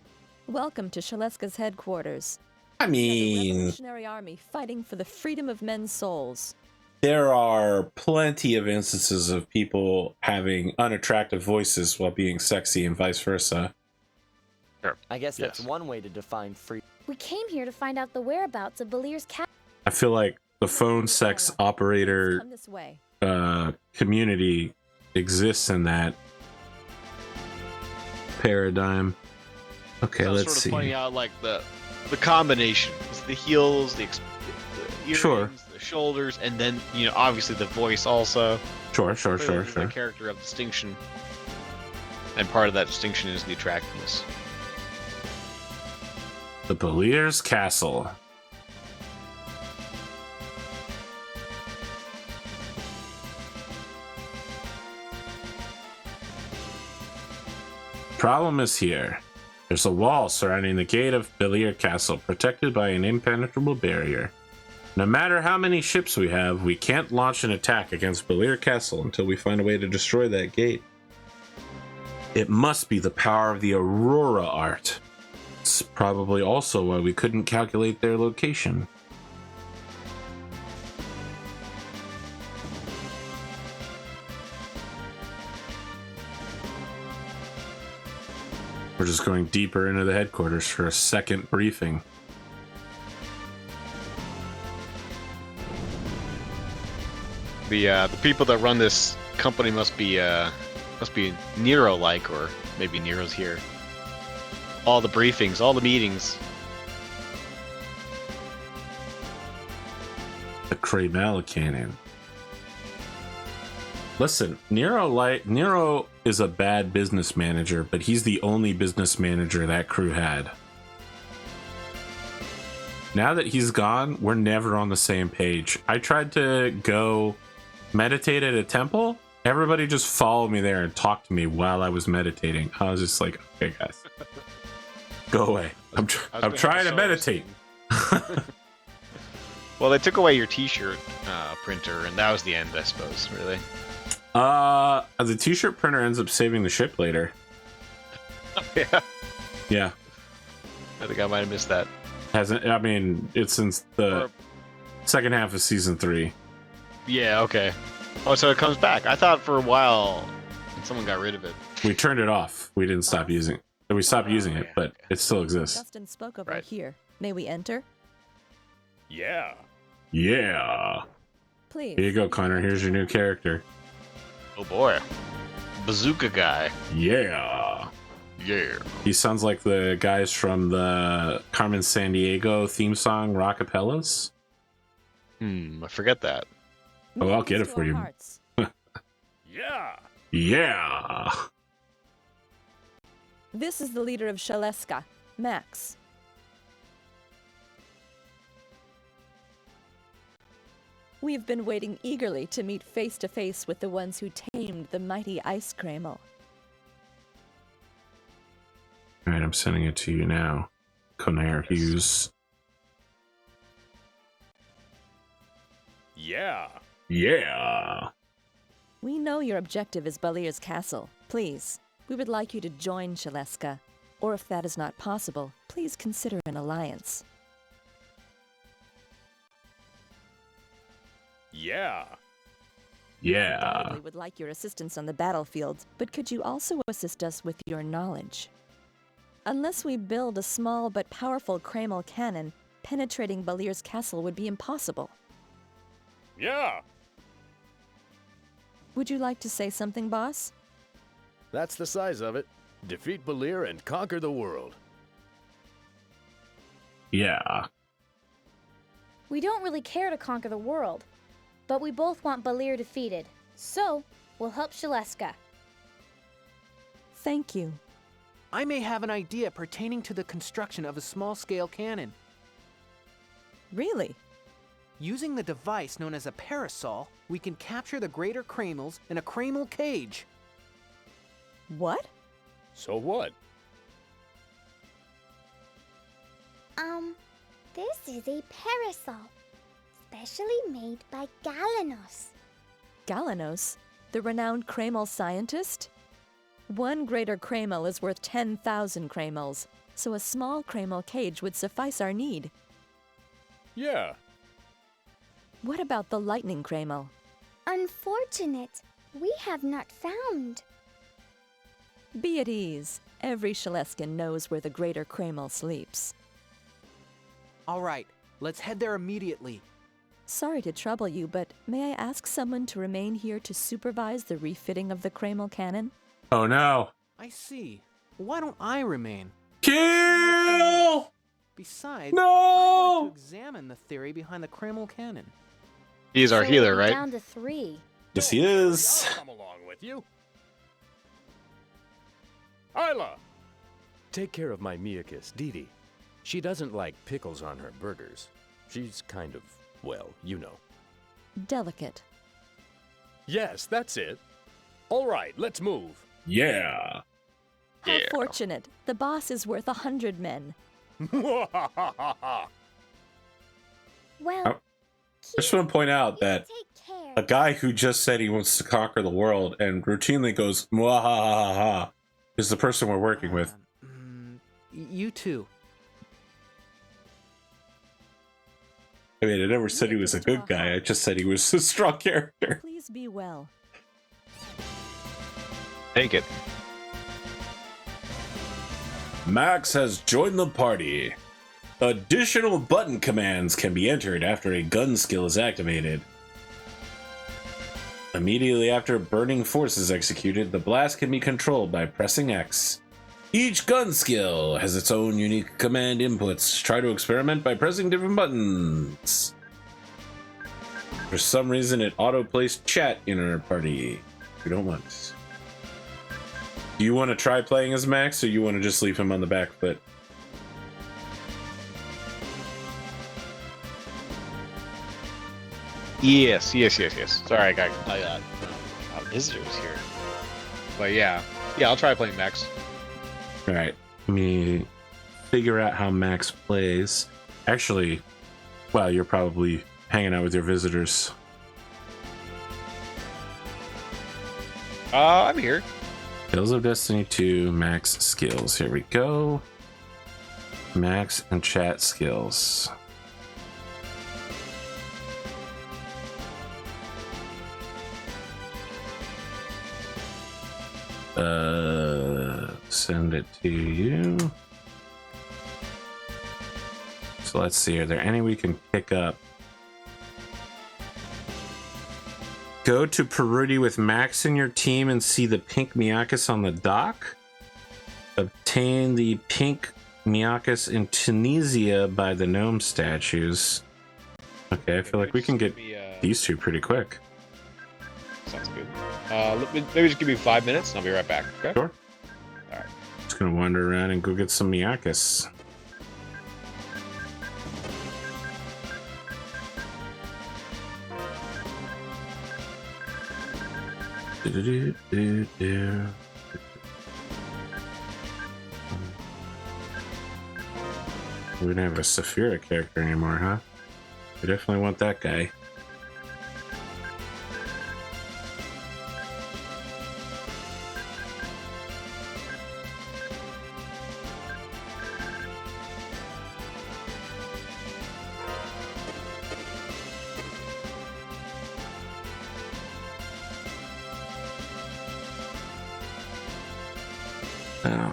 Welcome to Shaleska's headquarters. I We are the mean, Revolutionary Army fighting for the freedom of men's souls. there are plenty of instances of people having unattractive voices while being sexy and vice versa. I guess that's Yes. one way to define free. We came here to find out the whereabouts of Balir's cat. I feel like the phone sex operator Come this way. community exists in that paradigm. Okay, So I was let's sort see. of pointing out like the combinations, the heels, the earrings, Sure. the shoulders, and then obviously the voice also. Sure. Clearly there's a character of distinction, and part of that distinction is the attractiveness. The Balir's Castle. Problem is here. There's a wall surrounding the gate of Balir Castle, protected by an impenetrable barrier. No matter how many ships we have, we can't launch an attack against Balir Castle until we find a way to destroy that gate. It must be the power of the Aurora art. It's probably also why we couldn't calculate their location. We're just going deeper into the headquarters for a second briefing. The people that run this company must be Nero-like, or maybe Nero's here. All the briefings, all the meetings. The Kraymala Cannon. Listen, Nero is a bad business manager, but he's the only business manager that crew had. Now that he's gone, we're never on the same page. I tried to go meditate at a temple. Everybody just followed me there and talked to me while I was meditating. I was just like, okay, guys, go away. I'm trying to meditate. Well, they took away your T-shirt printer, and that was the end, I suppose. Really. The t-shirt printer ends up saving the ship later. Yeah. Yeah. I think I might have missed that. Hasn't, I mean, it's since the Or- second half of season 3. Yeah. Okay. Oh, so it comes back. I thought for a while someone got rid of it. We turned it off. We didn't stop using it. We stopped using it, yeah, but okay. it still exists. Dustin spoke over Right. here. May we enter? Yeah. Yeah. Please. Here you go, Connor. Here's your new character. Oh boy. Bazooka guy. Yeah. Yeah. He sounds like the guys from the Carmen Sandiego theme song, Rockapellas. I forget that. Oh, I'll get Movies it to for our you. hearts. Yeah. Yeah. This is the leader of Shaleska, Max. We've been waiting eagerly to meet face to face with the ones who tamed the mighty Ice Kramel. All right, I'm sending it to you now. ConorHughes. Yeah. Yeah. We know your objective is Balir's castle. Please, we would like you to join Shaleska. Or if that is not possible, please consider an alliance. Yeah. Yeah. Undoubtedly would like your assistance on the battlefield, but could you also assist us with your knowledge? Unless we build a small but powerful Kramel cannon, penetrating Balir's castle would be impossible. Yeah. Would you like to say something, boss? That's the size of it. Defeat Balir and conquer the world. Yeah. We don't really care to conquer the world, but we both want Balir defeated. So, we'll help Shaleska. Thank you. I may have an idea pertaining to the construction of a small-scale cannon. Really? Using the device known as a parasol, we can capture the greater Kramels in a Kramel cage. What? So what? This is a parasol, specially made by Galanos. Galanos, the renowned Kramel scientist? One greater Kramel is worth 10,000 Kramels, so a small Kramel cage would suffice our need. Yeah. What about the lightning Kramel? Unfortunate, we have not found. Be at ease. Every Shaleskan knows where the greater Kramel sleeps. All right, let's head there immediately. Sorry to trouble you, but may I ask someone to remain here to supervise the refitting of the Kramel cannon? Oh no. I see. Why don't I remain? Kill! Besides, I'd No! like to examine the theory behind the Kramel cannon. He's our So healer, we'll be right? Down to 3. Yes, he is. I'll come along with you. Isla! Take care of my Miakis, Didi. She doesn't like pickles on her burgers. She's kind of, well, you know. Delicate. Yes, that's it. All right, let's move. Yeah. How Yeah. fortunate. The boss is worth 100 men. Well, I just want to point out that take care. a guy who just said he wants to conquer the world and routinely goes mwahaha is the person we're working with. You too. I mean, I never said he was a good guy. I just said he was a strong character. Please be well. Take it. Max has joined the party. Additional button commands can be entered after a gun skill is activated. Immediately after burning force is executed, the blast can be controlled by pressing X. Each gun skill has its own unique command inputs. Try to experiment by pressing different buttons. For some reason, it auto-placed chat in our party. We don't want. Do you want to try playing as Max, or you want to just leave him on the back foot? Yes. Sorry, I got visitors here. But yeah, I'll try playing Max. All right, let me figure out how Max plays. Actually, well, you're probably hanging out with your visitors. I'm here. Tales of Destiny 2, Max skills. Here we go. Max and chat skills. Send it to you. So let's see, are there any we can pick up? Go to Peruti with Max in your team and see the pink Miakis on the dock? Obtain the pink Miakus in Tunisia by the gnome statues. Okay, I feel like we can get these two pretty quick. Sounds good. Maybe just give me 5 minutes and I'll be right back. Okay. Sure. All right. Just gonna wander around and go get some Miakus. We don't have a Saphira character anymore, huh? We definitely want that guy.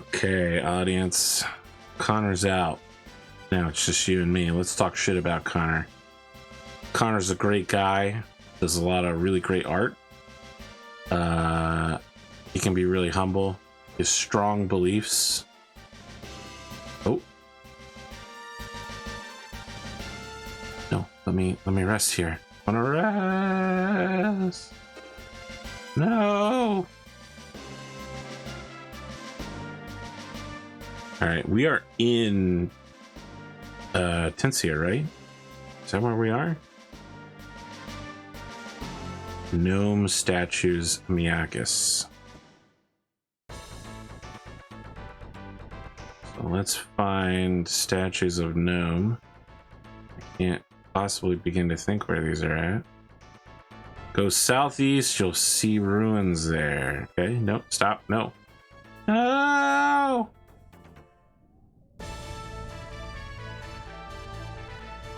Okay, audience. Connor's out. Now it's just you and me. Let's talk shit about Connor. Connor's a great guy. Does a lot of really great art. He can be really humble. His strong beliefs. Oh. No, let me rest here. I wanna rest. No. All right, we are in Tinsia, right? Is that where we are? Gnome statues, Miakus. So let's find statues of gnome. I can't possibly begin to think where these are at. Go southeast, you'll see ruins there. Okay, no, stop, no. No!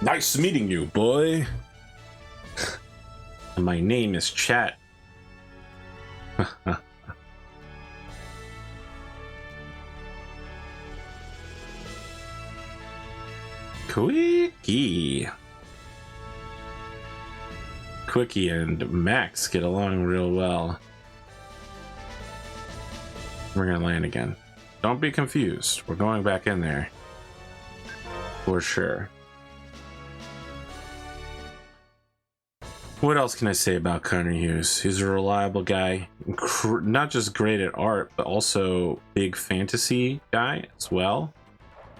Nice meeting you, boy. My name is Chat. Quickie. Quickie and Max get along real well. We're gonna land again. Don't be confused. We're going back in there. For sure. What else can I say about ConorHughes? He's a reliable guy, not just great at art, but also big fantasy guy as well.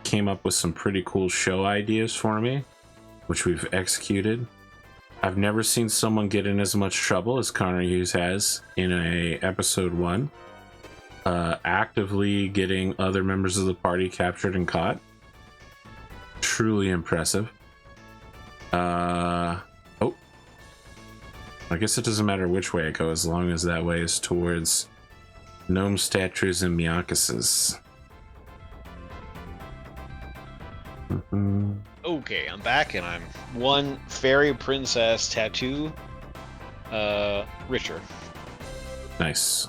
Came up with some pretty cool show ideas for me, which we've executed. I've never seen someone get in as much trouble as ConorHughes has in episode 1. Actively getting other members of the party captured and caught. Truly impressive. I guess it doesn't matter which way it goes, as long as that way is towards gnome statues and Miakuses. Okay, I'm back and I'm one fairy princess tattoo richer. Nice.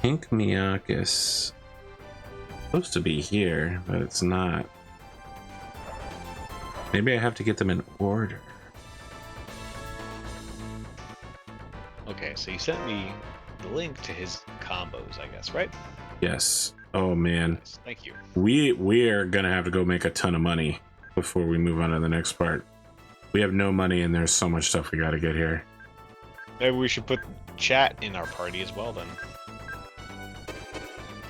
Pink Miakus. Supposed to be here, but it's not. Maybe I have to get them in order. Okay, so you sent me the link to his combos, I guess, right? Yes. Oh man. Yes, thank you. We are gonna have to go make a ton of money before we move on to the next part. We have no money and there's so much stuff we gotta get here. Maybe we should put Chat in our party as well then.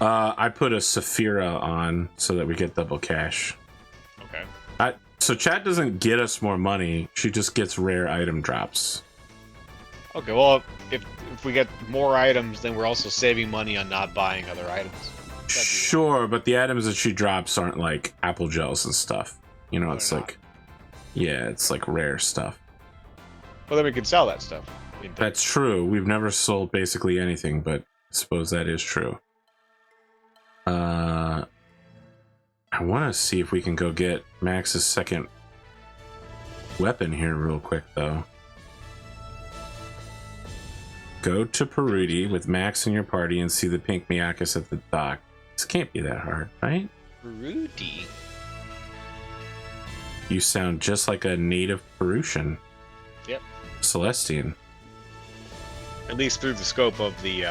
I put a Saphira on so that we get double cash. Okay. So Chat doesn't get us more money, she just gets rare item drops. Okay, well, if we get more items, then we're also saving money on not buying other items. Sure, but the items that she drops aren't like apple gels and stuff. You know, it's like, yeah, it's like rare stuff. Well, then we can sell that stuff. That's true. We've never sold basically anything, but I suppose that is true. I want to see if we can go get Max's second weapon here real quick, though. Go to Peruti with Max in your party and see the pink Miakus at the dock. This can't be that hard, right? Peruti? You sound just like a native Perusian. Yep. Celestian. At least through the scope of the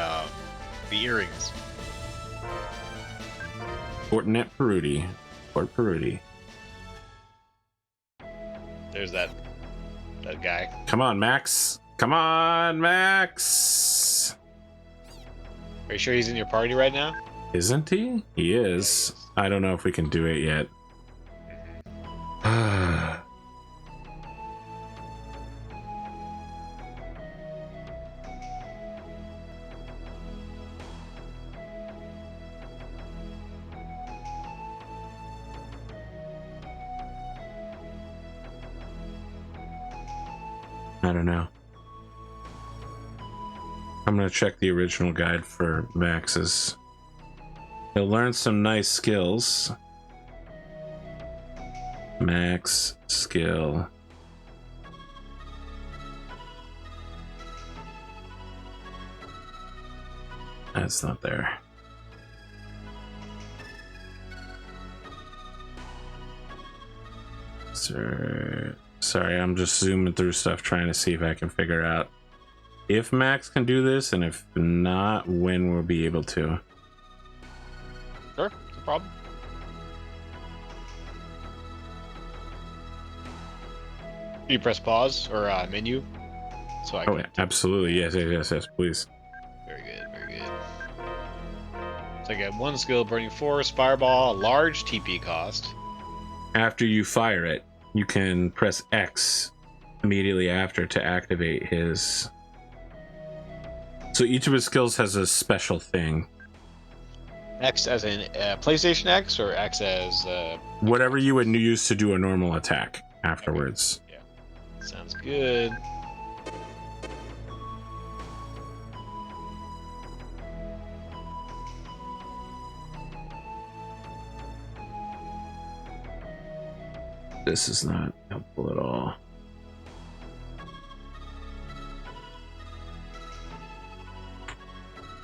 earrings. Fortinet Peruti. Fort Peruti. There's that guy. Come on, Max. Come on, Max. Are you sure he's in your party right now? Isn't he? He is. I don't know if we can do it yet. I don't know. I'm gonna check the original guide for Max's. He'll learn some nice skills. Max skill. That's not there. Sir. Sorry, I'm just zooming through stuff trying to see if I can figure out if Max can do this, and if not, when we'll be able to. Sure, no problem. Can you press pause or menu? So I can... Oh, absolutely. Yes, please. Very good, very good. So I get one skill, Burning Force, Fireball, a large TP cost. After you fire it, you can press X immediately after to activate his. So each of his skills has a special thing. X as in PlayStation X, or X as whatever you would use to do a normal attack afterwards. Okay. Yeah, sounds good. This is not helpful at all.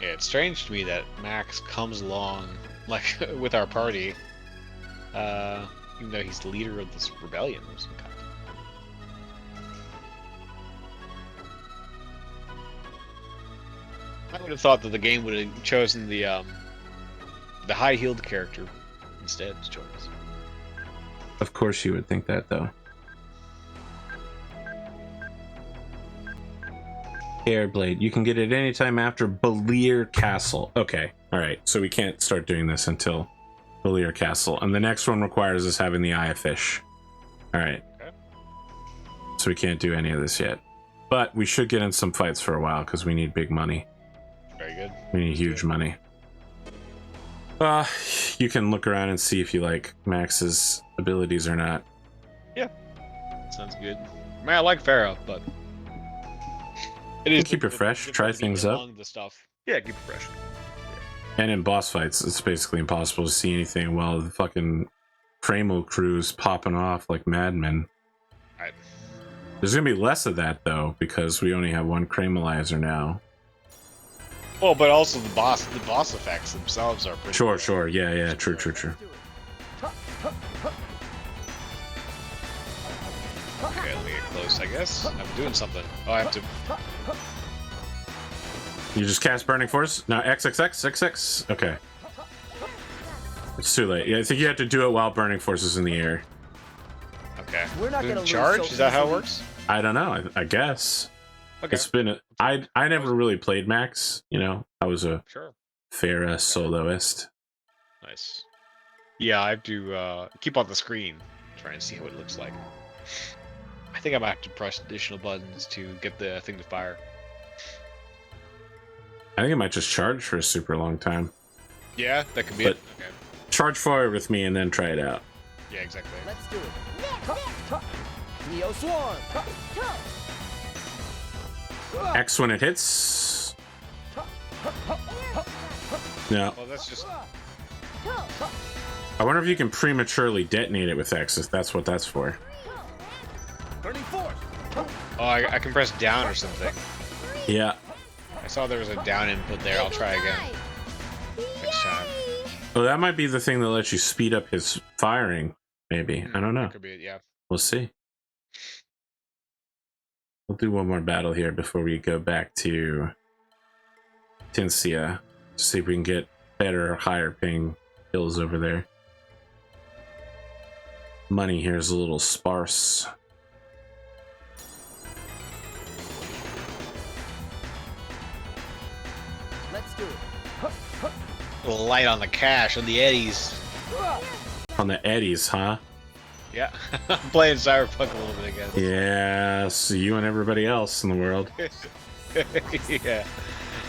Yeah, it's strange to me that Max comes along like with our party, even though he's the leader of this rebellion of some kind. I would have thought that the game would have chosen the high-heeled character instead to join us. Of course you would think that, though. Airblade. You can get it anytime after Belier Castle. Okay, alright. So we can't start doing this until Belier Castle. And the next one requires us having the Eye of Fish. Alright. Okay. So we can't do any of this yet. But we should get in some fights for a while, because we need big money. Very good. We need huge money. You can look around and see if you like Max's abilities or not. Yeah. Sounds good. I mean, I like Pharaoh, but... It is keep it fresh, try things up. The stuff. Yeah, keep it fresh. And in boss fights, it's basically impossible to see anything while the fucking Cramo crew's popping off like madmen. Right. There's gonna be less of that though, because we only have one Cramolizer now. Well, but also the boss effects themselves are pretty Sure, good. sure, yeah, true. Okay, let me get close, I guess. I'm doing something. Oh, I have to... You just cast Burning Force? Now XX. Okay. It's too late. Yeah, I think you have to do it while Burning Force is in the air. Okay. We're not gonna lose charge? so Is that how it easily. works? I don't know. I guess. Okay. It's been I never really played Max, you know. I was a Sure. Farah soloist. Nice. Yeah, I have to keep on the screen, try and see what it looks like. I think I might have to press additional buttons to get the thing to fire. I think it might just charge for a super long time. Yeah, that could be But- it. Okay. Charge forward with me and then try it out. Yeah, exactly. Let's do it. Neo Swarm. X when it hits. No. Well, that's just... I wonder if you can prematurely detonate it with X, if that's what that's for. Burning Force. Oh, I can press down or something. Yeah. I saw there was a down input there. I'll try again next time. Oh, that might be the thing that lets you speed up his firing, maybe. I don't know. That could be it, yeah. We'll see. We'll do one more battle here before we go back to Tincia to see if we can get better or higher ping hills over there. Money here is a little sparse. Let's do it. A little light on the cash, on the eddies. On the eddies, huh? Yeah, I'm playing Cyberpunk a little bit again. Yeah, so you and everybody else in the world. Yeah.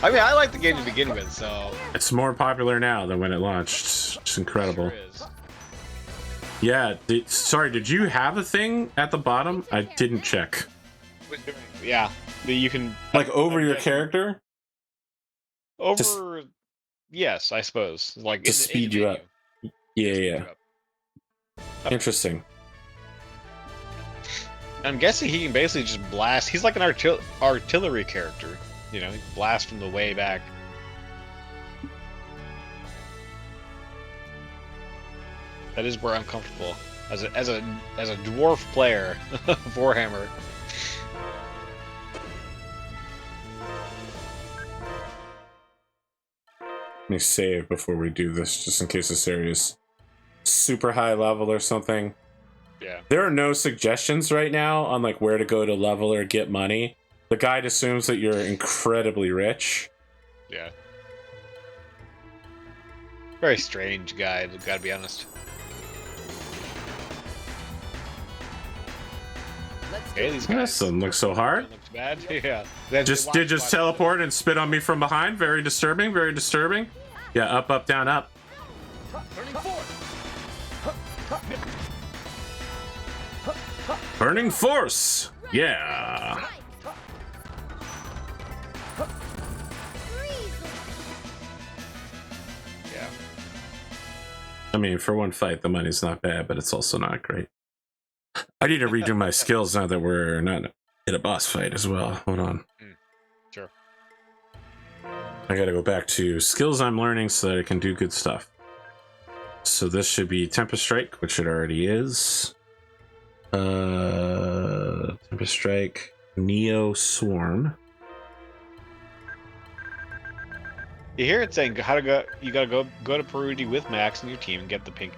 I mean, I like the game to begin with, so... It's more popular now than when it launched. It's incredible. Sure is. Yeah, sorry, did you have a thing at the bottom? I didn't check. Yeah, you can... Like over your character? Over... Yes, I suppose. Like To speed you up. Yeah. Interesting. I'm guessing he can basically just blast. He's like an artillery character. You know, he can blast from the way back. That is where I'm comfortable as a dwarf player of Warhammer. Let me save before we do this, just in case it's serious. Super high level or something. Yeah. There are no suggestions right now on like where to go to level or get money. The guide assumes that you're incredibly rich. Yeah. Very strange guide, gotta be honest. Okay, these guys Doesn't look so hard. looks bad. Yeah. Just teleport and spit on me from behind. Very disturbing. Very disturbing. Yeah, up, down, up. Burning force. Yeah. Yeah. I mean, for one fight, the money's not bad, but it's also not great. I need to redo my skills now that we're not in a boss fight as well. Hold on. Sure. I gotta go back to skills I'm learning so that I can do good stuff. So this should be Tempest Strike, which it already is. Tempest Strike, Neo Swarm. You hear it saying how to go. You gotta go to Perudi with Max and your team and get the pink.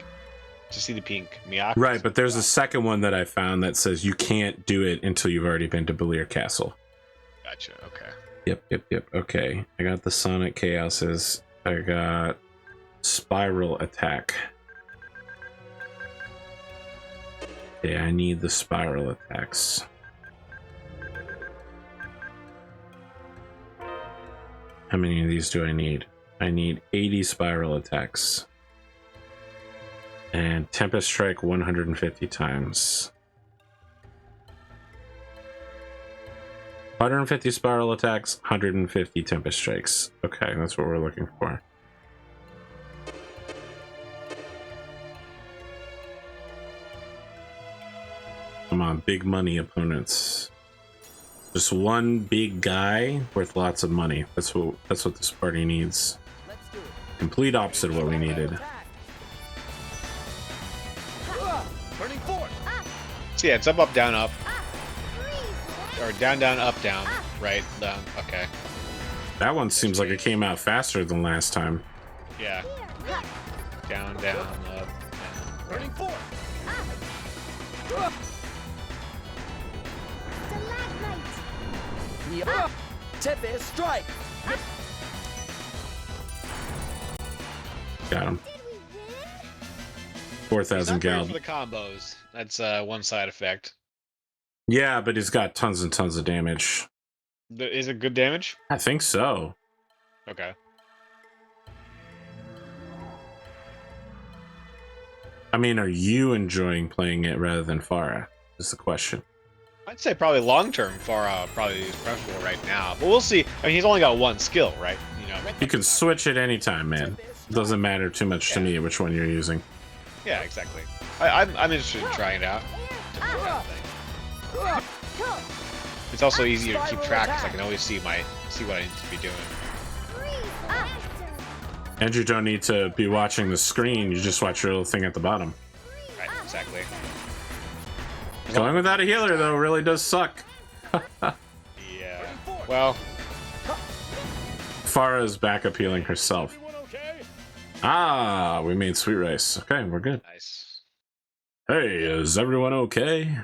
To see the pink Miyako. Right, but there's a second one that I found that says you can't do it until you've already been to Belir Castle. Gotcha. Okay. Yep. Okay, I got the Sonic Chaoses. I got Spiral Attack. Yeah, I need the Spiral Attacks. How many of these do I need? I need 80 Spiral Attacks. And Tempest Strike 150 times. 150 Spiral Attacks, 150 Tempest Strikes. Okay, that's what we're looking for. Come on, big money opponents. Just one big guy worth lots of money. That's what this party needs. Complete opposite of what we needed. So yeah, it's up, down, up. Or down, up, down. Right, down. Okay. That one seems like it came out faster than last time. Yeah. Down, up, down. Burning force. Tempest Strike. Got him. 4,000 gal. For the combos. That's one side effect. Yeah, but he's got tons and tons of damage. Is it good damage? I think so. Okay. I mean, are you enjoying playing it rather than Farah? Is the question. I'd say probably long-term Farah probably is preferable right now. But we'll see. I mean, he's only got one skill, right? You know. You can switch at any time, man. It doesn't matter too much to me which one you're using. Yeah, exactly. I'm interested in trying it out. It's also easier to keep track because I can always see what I need to be doing. And you don't need to be watching the screen. You just watch your little thing at the bottom. Right, exactly. Going without a healer though really does suck. Yeah. Well, Farah's backup healing herself. Ah, we made sweet rice. Okay, we're good. Nice. Hey, is everyone okay?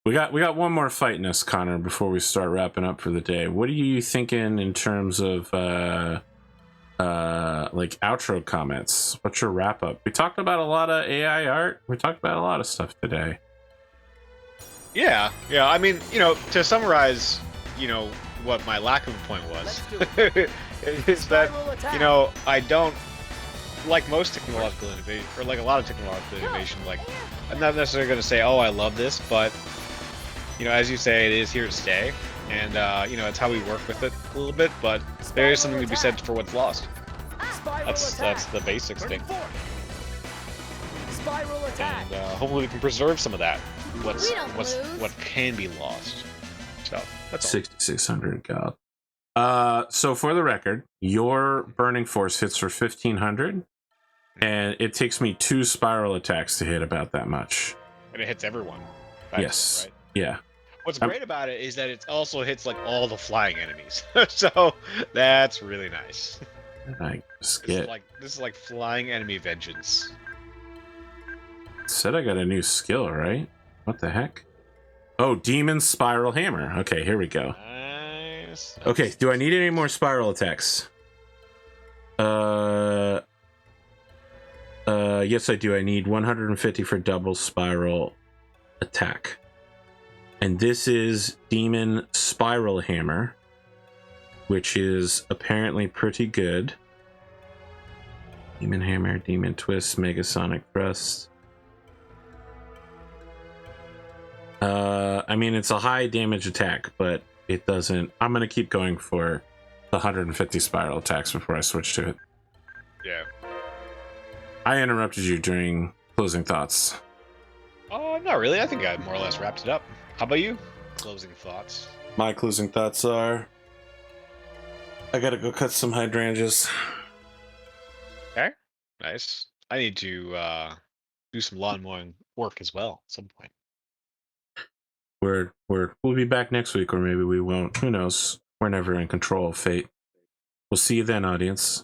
We got one more fight in us, Connor, before we start wrapping up for the day. What are you thinking in terms of like outro comments? What's your wrap up? We talked about a lot of AI art. We talked about a lot of stuff today. Yeah. I mean, to summarize, what my lack of a point was, is that I don't like most technological innovation, or like a lot of technological innovation. Like, I'm not necessarily going to say, oh, I love this, but as you say, it is here to stay, and it's how we work with it a little bit. But there is something to be said for what's lost. That's the basics thing. Spiral attack. And hopefully we can preserve some of that. What can be lost. So that's all. 6,600 God. So for the record, your burning force hits for 1,500, and it takes me 2 spiral attacks to hit about that much. And it hits everyone. Yes. Right? Yeah. What's great about it is that it also hits like all the flying enemies. So that's really nice. I This is like flying enemy vengeance. Said I got a new skill, right? What the heck? Oh, Demon Spiral Hammer. Okay, here we go. Nice. Okay, do I need any more spiral attacks? Yes, I do. I need 150 for double spiral attack. And this is Demon Spiral Hammer, which is apparently pretty good. Demon Hammer, Demon Twist, Mega Sonic Thrust. I mean, it's a high damage attack, but it doesn't... I'm going to keep going for the 150 spiral attacks before I switch to it. Yeah. I interrupted you during closing thoughts. Oh, not really. I think I more or less wrapped it up. How about you? Closing thoughts. My closing thoughts are... I gotta go cut some hydrangeas. Okay. Nice. I need to do some lawn mowing work as well at some point. We'll be back next week, or maybe we won't. Who knows? We're never in control of fate. We'll see you then, audience.